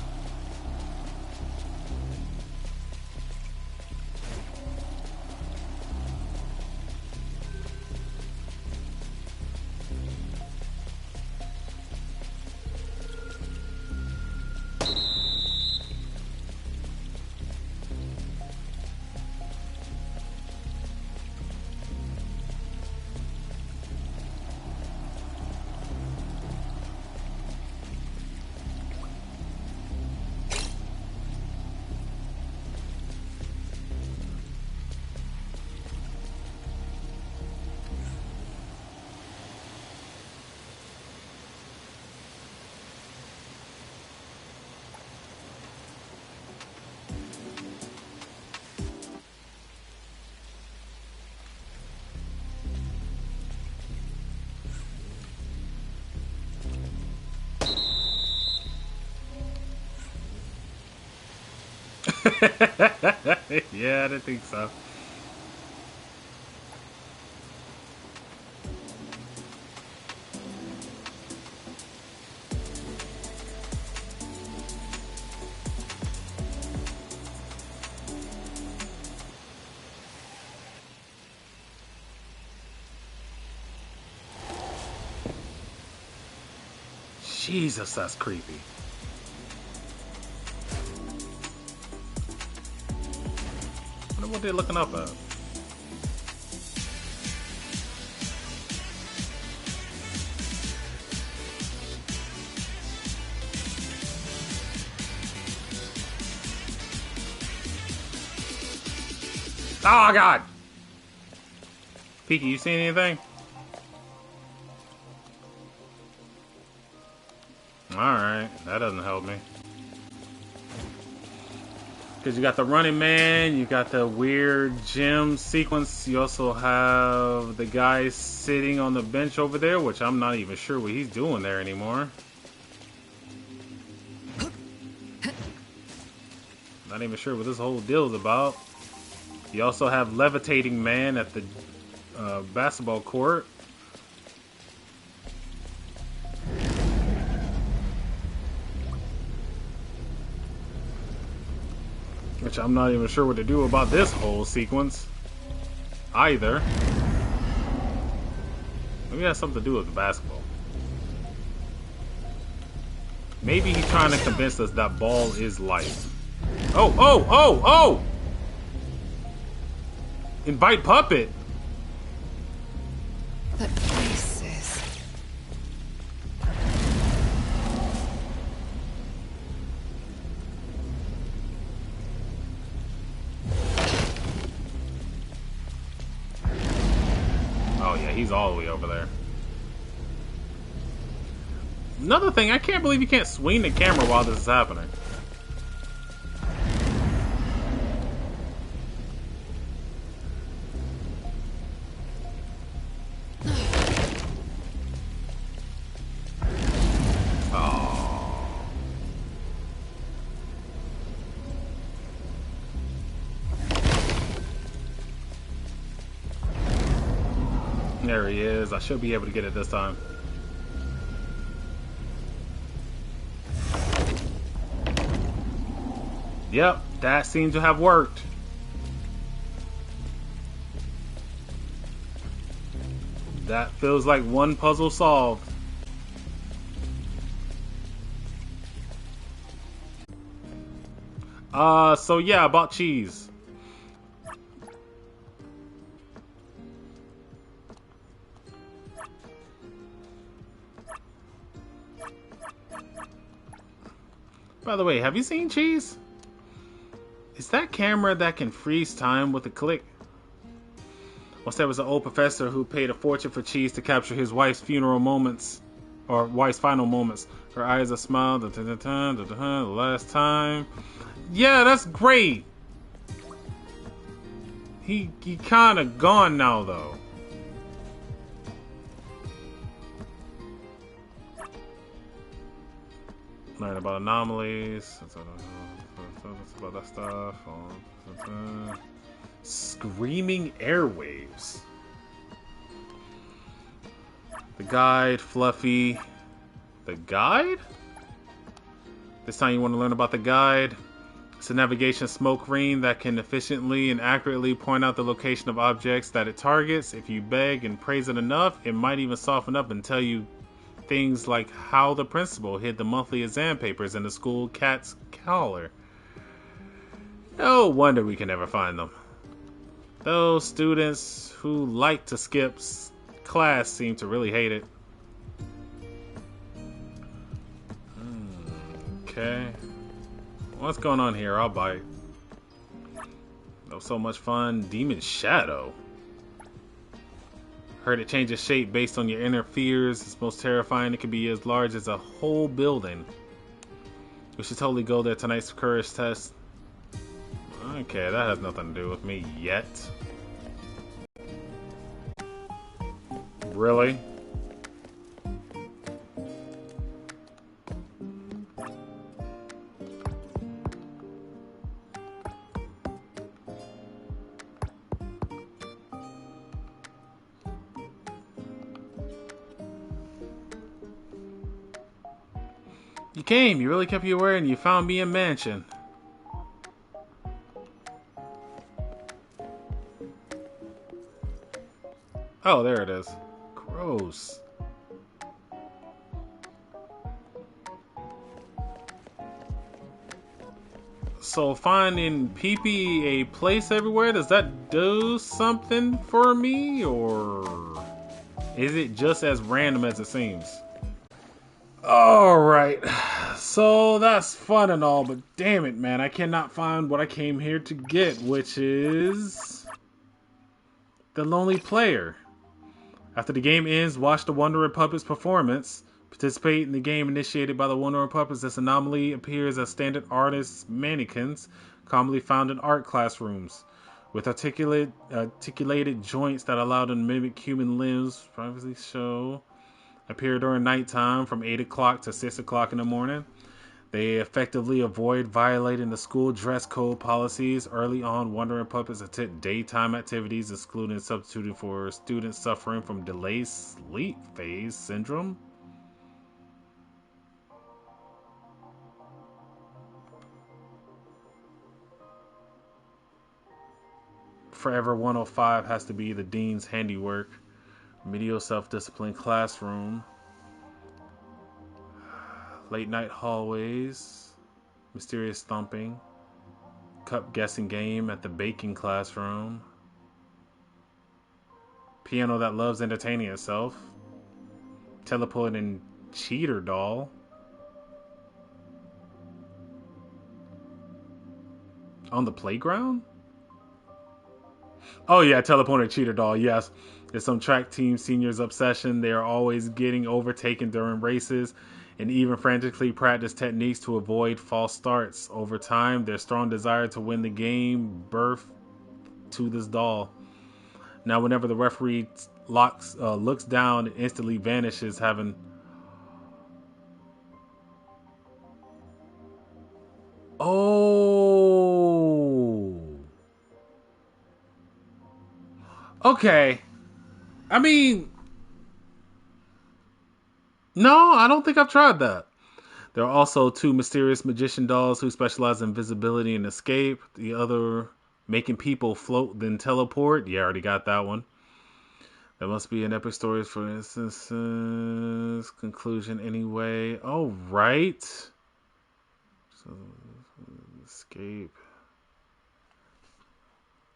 Yeah, I didn't think so. Jesus, that's creepy. I wonder what they're looking up at. Oh, God! Peaky, you seen anything? Alright, that doesn't help me. Because you got the running man, you got the weird gym sequence, you also have the guy sitting on the bench over there, which I'm not even sure what he's doing there anymore. Not even sure what this whole deal is about. You also have levitating man at the basketball court. Which I'm not even sure what to do about this whole sequence either. Maybe it has something to do with the basketball. Maybe he's trying to convince us that ball is life. Oh, oh, oh, oh! Invite puppet. That place is... Oh yeah, he's all the way over there. Another thing, I can't believe you can't swing the camera while this is happening. There he is. I should be able to get it this time. Yep, that seems to have worked. That feels like one puzzle solved. So yeah, about cheese. By the way, have you seen Cheese? Is that camera that can freeze time with a click? Once there was an old professor who paid a fortune for Cheese to capture his wife's funeral moments. or wife's final moments. Her eyes are smiled. The last time. Yeah, that's great. He kind of gone now though. Learn about anomalies. About that stuff. Screaming airwaves. The guide, Fluffy. The guide? This time you want to learn about the guide. It's a navigation smoke ring that can efficiently and accurately point out the location of objects that it targets. If you beg and praise it enough, it might even soften up and tell you things like how the principal hid the monthly exam papers in the school cat's collar. No wonder we can never find them. Those students who like to skip class seem to really hate it. Okay. What's going on here? I'll bite. That was so much fun. Demon Shadow. Heard it changes shape based on your inner fears. It's most terrifying. It can be as large as a whole building. We should totally go there tonight's courage test. Okay, that has nothing to do with me yet. Really? You came, you really kept your word, and you found me a mansion. Oh, there it is. Gross. So finding Pee-Pee a place everywhere, does that do something for me, or is it just as random as it seems? Alright, so that's fun and all, but damn it, man, I cannot find what I came here to get, which is the Lonely Player. After the game ends, watch the Wandering Puppets performance. Participate in the game initiated by the Wandering Puppets. This anomaly appears as standard artists' mannequins, commonly found in art classrooms, with articulated joints that allow them to mimic human limbs. Privacy show. Appear during nighttime from 8 o'clock to 6 o'clock in the morning. They effectively avoid violating the school dress code policies. Early on, Wandering Puppets attend daytime activities, excluding substituting for students suffering from delayed sleep phase syndrome. Forever 105 has to be the dean's handiwork. Remedial self-discipline classroom. Late night hallways. Mysterious thumping. Cup guessing game at the baking classroom. Piano that loves entertaining itself. Teleporting cheater doll. On the playground? Oh yeah, teleporting cheater doll, yes. It's some track team seniors' obsession. They are always getting overtaken during races and even frantically practice techniques to avoid false starts. Over time, their strong desire to win the game birthed to this doll. Now, whenever the referee looks down, it instantly vanishes, having... Oh! Okay. I mean... No, I don't think I've tried that. There are also two mysterious magician dolls who specialize in visibility and escape. The other making people float then teleport. You already got that one. There must be an epic story for instances. Conclusion anyway. Oh, right. So, escape.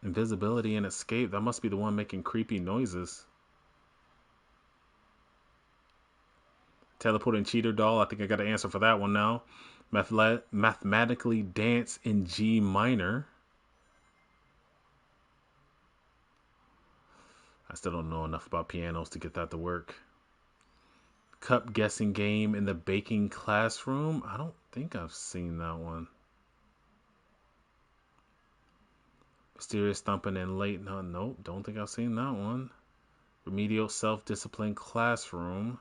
Invisibility and escape. That must be the one making creepy noises. Teleporting cheater doll. I think I got an answer for that one now. Mathematically dance in G minor. I still don't know enough about pianos to get that to work. Cup guessing game in the baking classroom. I don't think I've seen that one. Mysterious thumping in late. No, nope. Don't think I've seen that one. Remedial self-discipline classroom.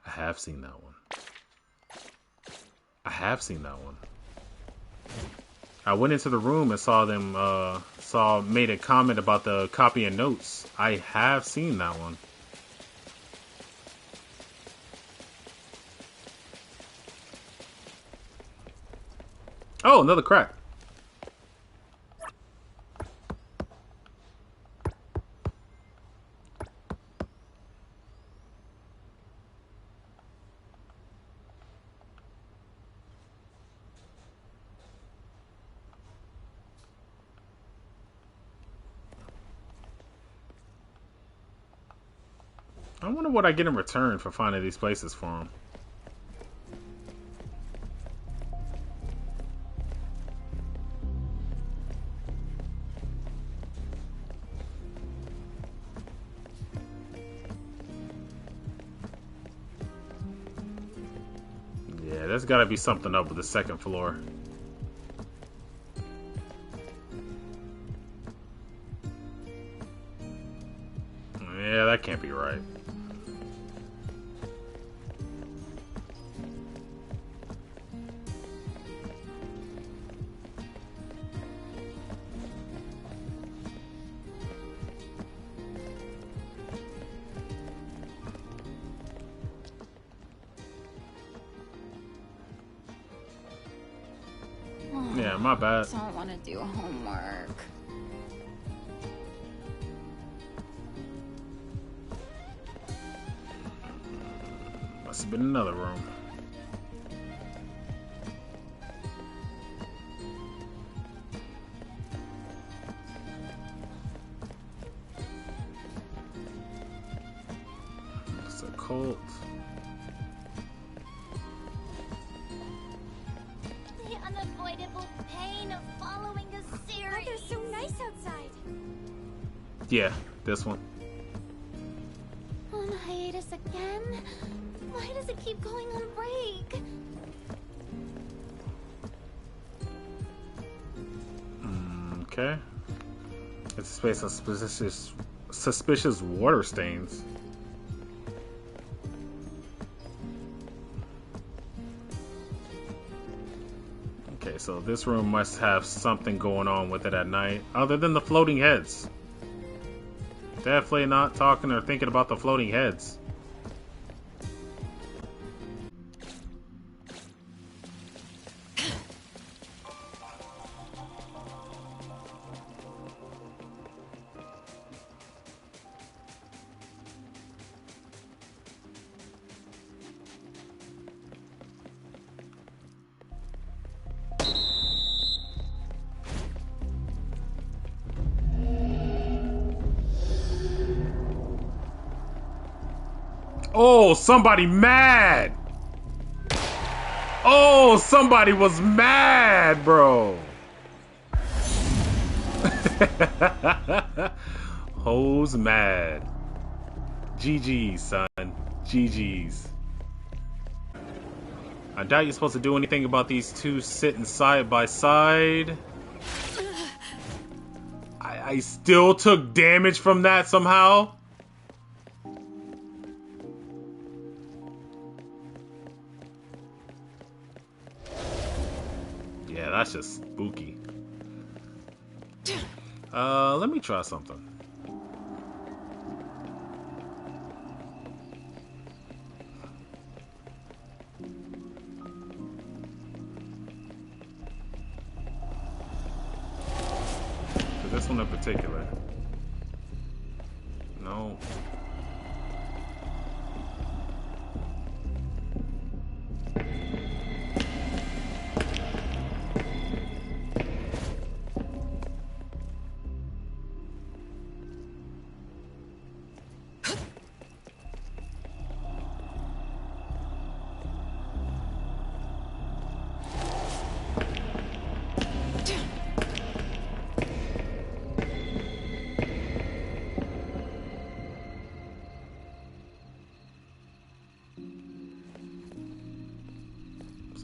I have seen that one. I have seen that one. I went into the room and saw them, made a comment about the copying notes. I have seen that one. Oh, another crack. I wonder what I get in return for finding these places for him. Yeah, there's got to be something up with the second floor. Yeah, that can't be right. Yeah, my bad. I don't want to do homework. Must have been another room. It's a cult. The unavoidable pain of following a series. They're so nice outside. Yeah, this one. On hiatus again? Why does it keep going on break? Okay. It's a space of suspicious water stains. Okay, so this room must have something going on with it at night, other than the floating heads. Definitely not talking or thinking about the floating heads. Oh, somebody mad! Oh, somebody was mad, bro! Hoes mad. GG's, son. GG's. I doubt you're supposed to do anything about these two sitting side by side. I still took damage from that somehow. Yeah, that's just spooky. Let me try something. For this one in particular. No.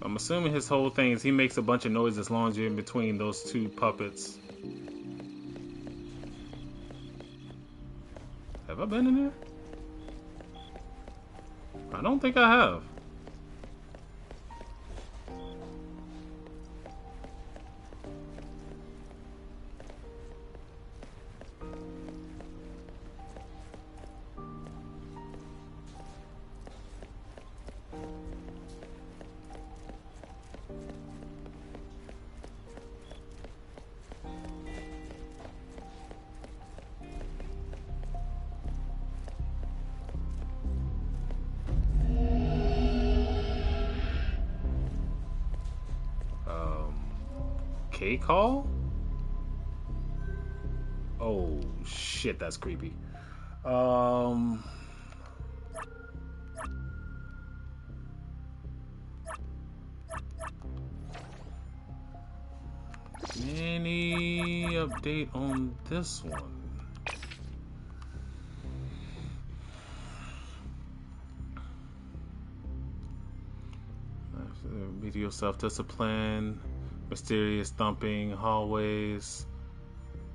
So I'm assuming his whole thing is he makes a bunch of noise as long as you're in between those two puppets. Have I been in here? I don't think I have. K-call? Oh shit, that's creepy. Any update on this one? Video self-discipline, mysterious thumping hallways,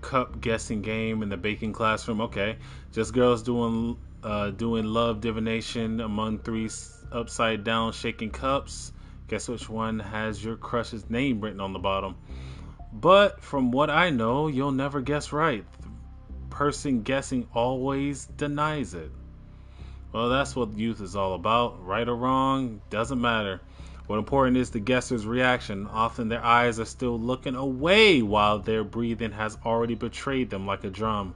cup guessing game in the baking classroom. Okay, just girls doing love divination among three upside down shaking cups. Guess which one has your crush's name written on the bottom? But from what I know, you'll never guess right. The person guessing always denies it. Well, that's what youth is all about. Right or wrong, doesn't matter. What important is the guesser's reaction. Often their eyes are still looking away while their breathing has already betrayed them like a drum.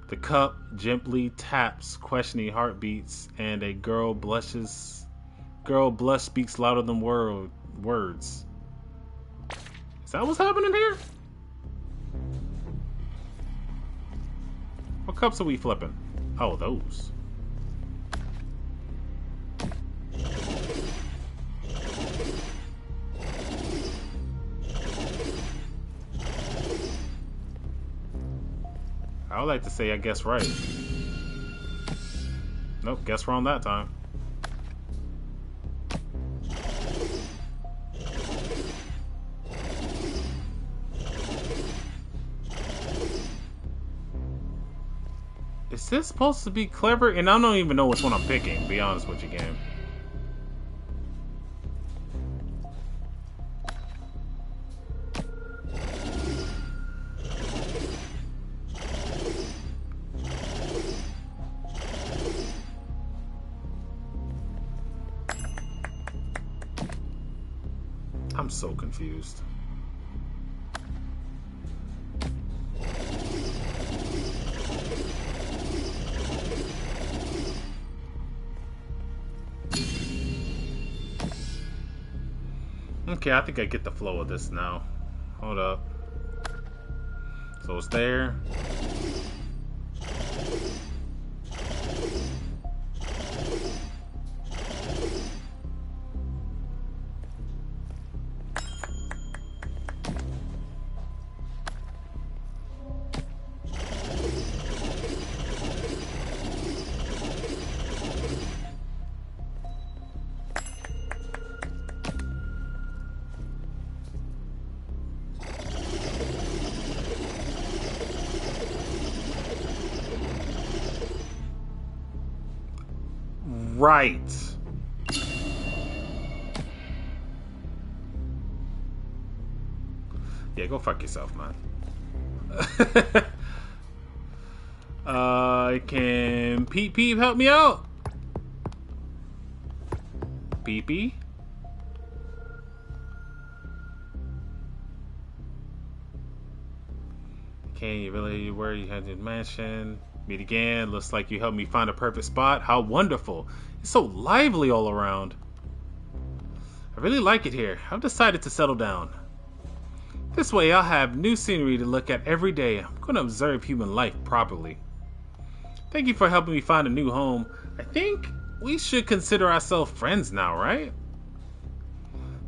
The cup gently taps, questioning heartbeats, and a girl blushes. Girl blush speaks louder than words. Is that what's happening here? What cups are we flipping? Oh, those. I would like to say I guess right. Nope, guess wrong that time. Is this supposed to be clever? And I don't even know which one I'm picking, to be honest with you, game. I'm so confused. Okay, I think I get the flow of this now. Hold up. So it's there. Right. Yeah, go fuck yourself, man. Can Peep Peep help me out? Peepee? Can you really where you had your mansion? Meet again. Looks like you helped me find a perfect spot. How wonderful. It's so lively all around. I really like it here. I've decided to settle down. This way I'll have new scenery to look at every day. I'm going to observe human life properly. Thank you for helping me find a new home. I think we should consider ourselves friends now, right?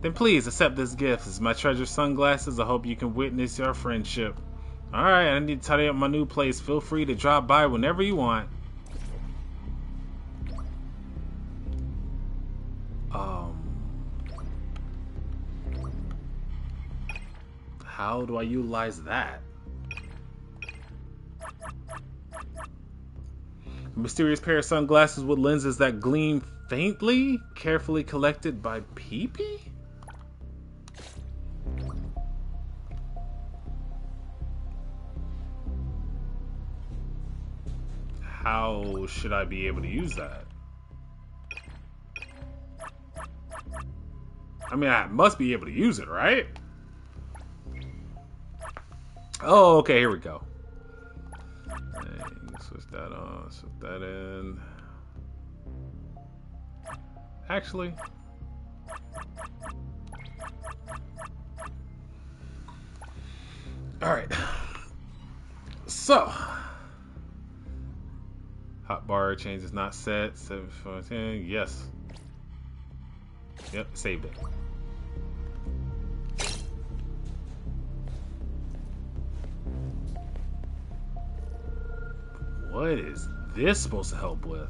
Then please accept this gift. This is my treasured sunglasses. I hope you can witness our friendship. Alright, I need to tidy up my new place. Feel free to drop by whenever you want. How do I utilize that? A mysterious pair of sunglasses with lenses that gleam faintly, carefully collected by Pee-Pee? How should I be able to use that? I mean, I must be able to use it, right? Oh, okay, here we go. Switch that on, switch that in. Actually, all right. So, hot bar change is not set. 7 4 10. Yes. Yep, saved it. What is this supposed to help with?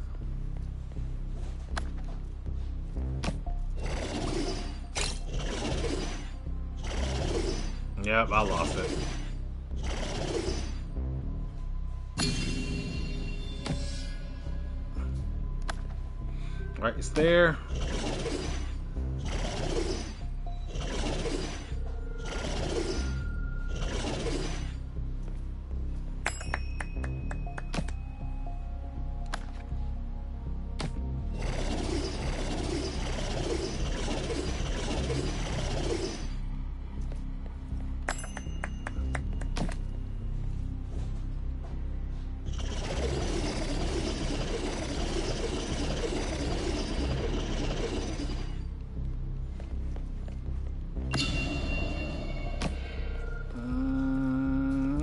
Yep, I lost it. Alright, it's there.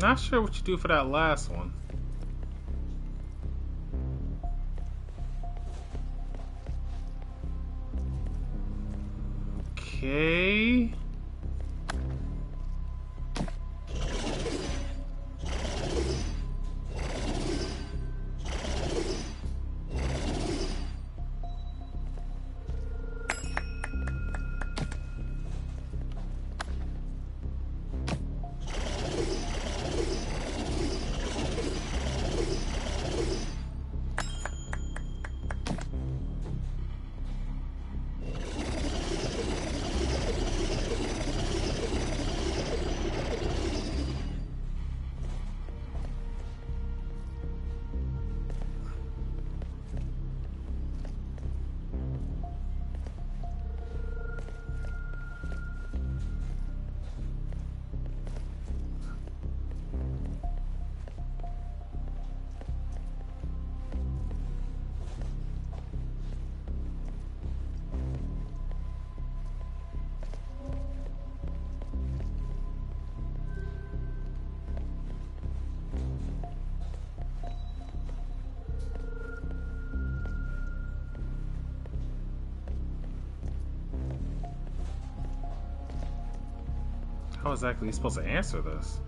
Not sure what you do for that last one. Okay. How exactly are you supposed to answer this?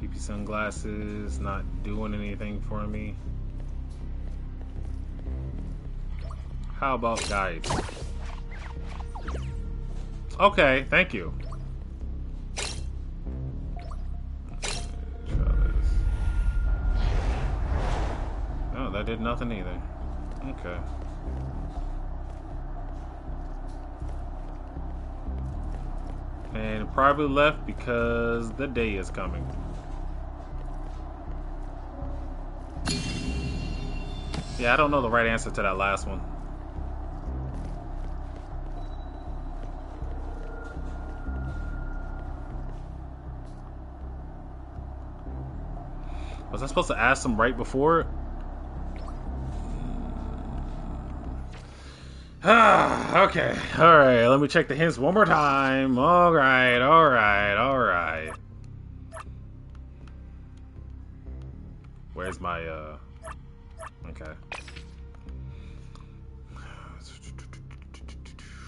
PP sunglasses not doing anything for me. How about guides? Okay, thank you. Try this. Oh, that did nothing either. Okay. And probably left because the day is coming. Yeah, I don't know the right answer to that last one. Was I supposed to ask them right before it? Okay. Alright, let me check the hints one more time. Alright. Where's my, okay.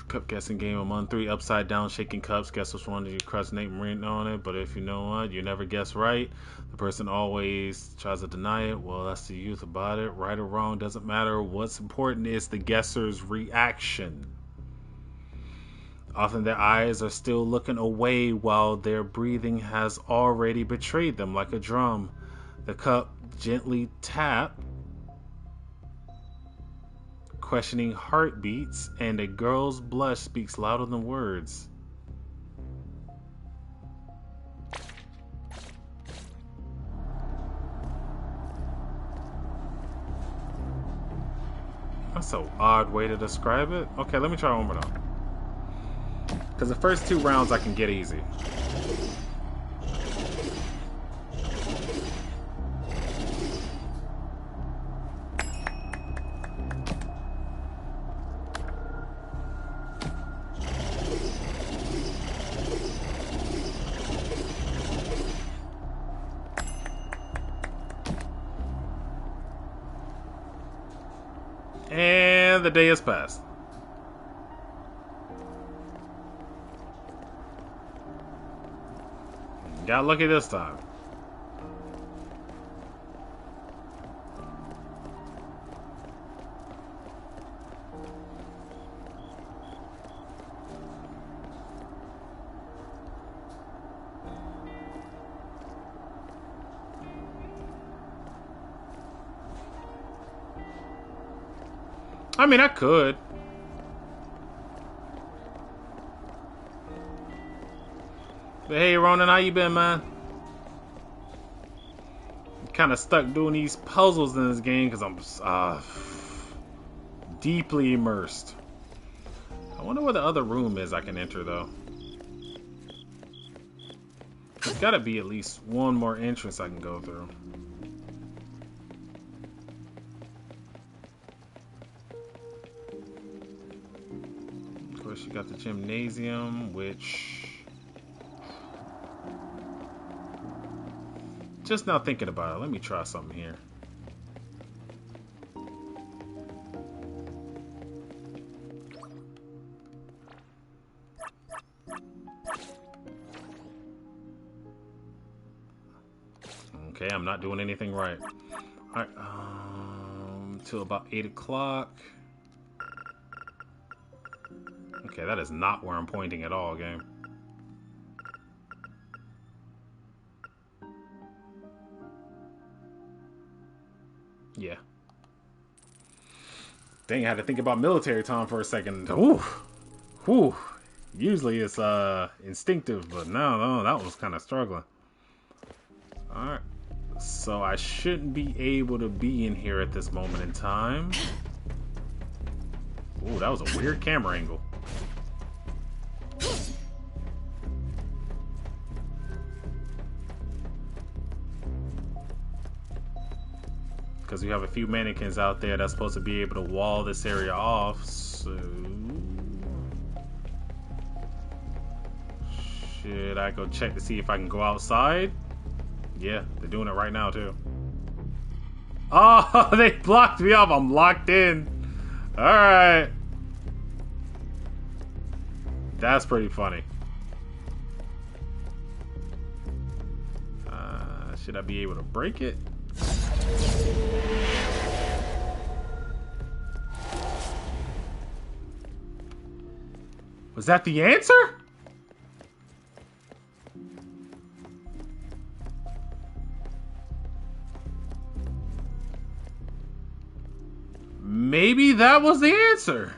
Cup guessing game among 3 upside down shaking cups. Guess which one did you crush name written on it? But if you know what, you never guess right. The person always tries to deny it. Well, that's the youth about it. Right or wrong doesn't matter. What's important is the guesser's reaction. Often their eyes are still looking away while their breathing has already betrayed them like a drum. The cup gently tapped, questioning heartbeats, and a girl's blush speaks louder than words. That's an odd way to describe it. Okay, let me try one more though. Because the first 2 rounds I can get easy. And the day has passed. Got lucky this time. I mean, I could. But hey, Ronan, how you been, man? I'm kind of stuck doing these puzzles in this game because I'm deeply immersed. I wonder where the other room is I can enter, though. There's got to be at least one more entrance I can go through. Of course, you got the gymnasium, which... Just now thinking about it, let me try something here. Okay, I'm not doing anything right. Alright, till about 8 o'clock. Okay, that is not where I'm pointing at all, game. Yeah. Dang, I had to think about military time for a second. Ooh. Whew. Usually it's instinctive, but no, that was kind of struggling. Alright. So I shouldn't be able to be in here at this moment in time. Ooh, that was a weird camera angle. Because we have a few mannequins out there that's supposed to be able to wall this area off, so... Should I go check to see if I can go outside? Yeah, they're doing it right now, too. Oh, they blocked me off. I'm locked in. Alright. That's pretty funny. Should I be able to break it? Was that the answer? Maybe that was the answer.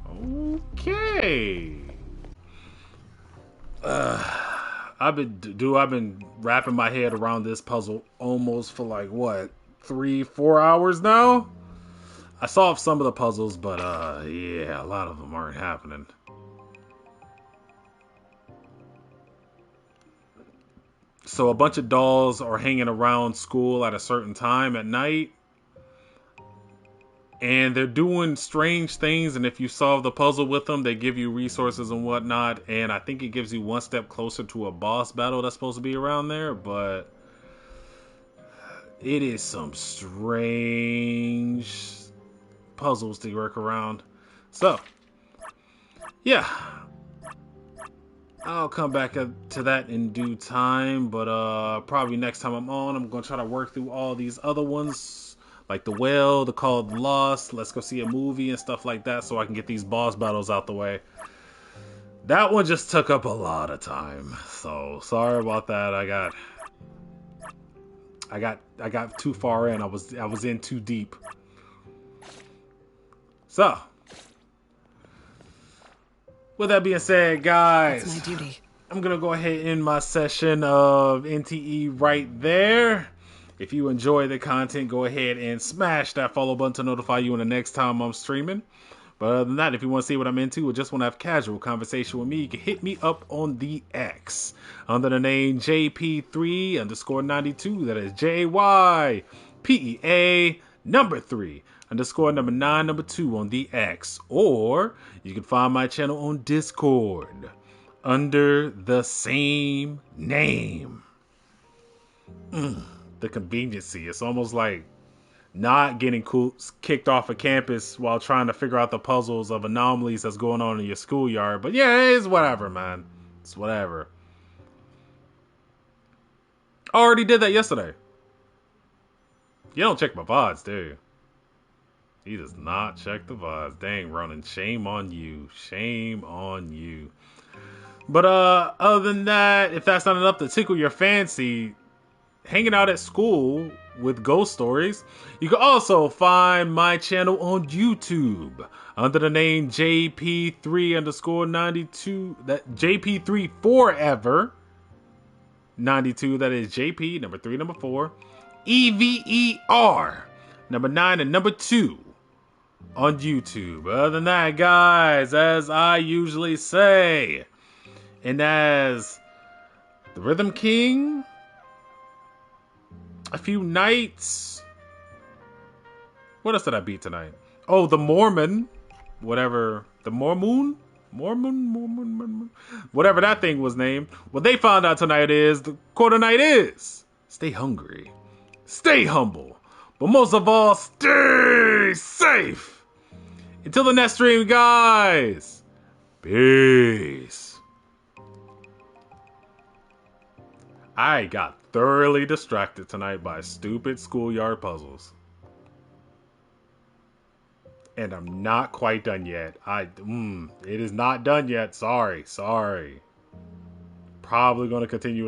Okay. I've been wrapping my head around this puzzle almost for like what, 3-4 hours now? I solved some of the puzzles, but yeah, a lot of them aren't happening. So a bunch of dolls are hanging around school at a certain time at night. And they're doing strange things, and if you solve the puzzle with them, they give you resources and whatnot. And I think it gives you one step closer to a boss battle that's supposed to be around there, but it is some strange puzzles to work around. So, yeah. I'll come back to that in due time, but probably next time I'm on, I'm going to try to work through all these other ones like The Whale, The Called Lost, Let's Go See a Movie, and stuff like that, so I can get these boss battles out the way. That one just took up a lot of time, so sorry about that. I got too far in. I was in too deep. So, with that being said, guys, That's my duty. I'm gonna go ahead and end my session of NTE right there. If you enjoy the content, go ahead and smash that follow button to notify you when the next time I'm streaming. But other than that, if you want to see what I'm into or just want to have casual conversation with me, you can hit me up on the X under the name JP3_92. That is JYPEA3_9 on the X. Or you can find my channel on Discord under the same name. The conveniency. It's almost like not getting kicked off of campus while trying to figure out the puzzles of anomalies that's going on in your schoolyard. But yeah, it's whatever, man. It's whatever. I already did that yesterday. You don't check my VODs, do you? He does not check the VODs. Dang, Ronan. Shame on you. Shame on you. But other than that, if that's not enough to tickle your fancy, hanging out at school with ghost stories, you can also find my channel on YouTube under the name JP3_92. That JP3 Forever 92. That is JP number 3 number 4 EVER number 9 and number 2 on YouTube. Other than that, guys, as I usually say, and as the Rhythm King, a few nights. What else did I beat tonight? Oh, the Mormon. Whatever. The Mormon? Whatever that thing was named. What they found out tonight is, the quote of night is, stay hungry. Stay humble. But most of all, stay safe. Until the next stream, guys. Peace. I got thoroughly distracted tonight by stupid schoolyard puzzles. And I'm not quite done yet. It is not done yet. Sorry. Probably going to continue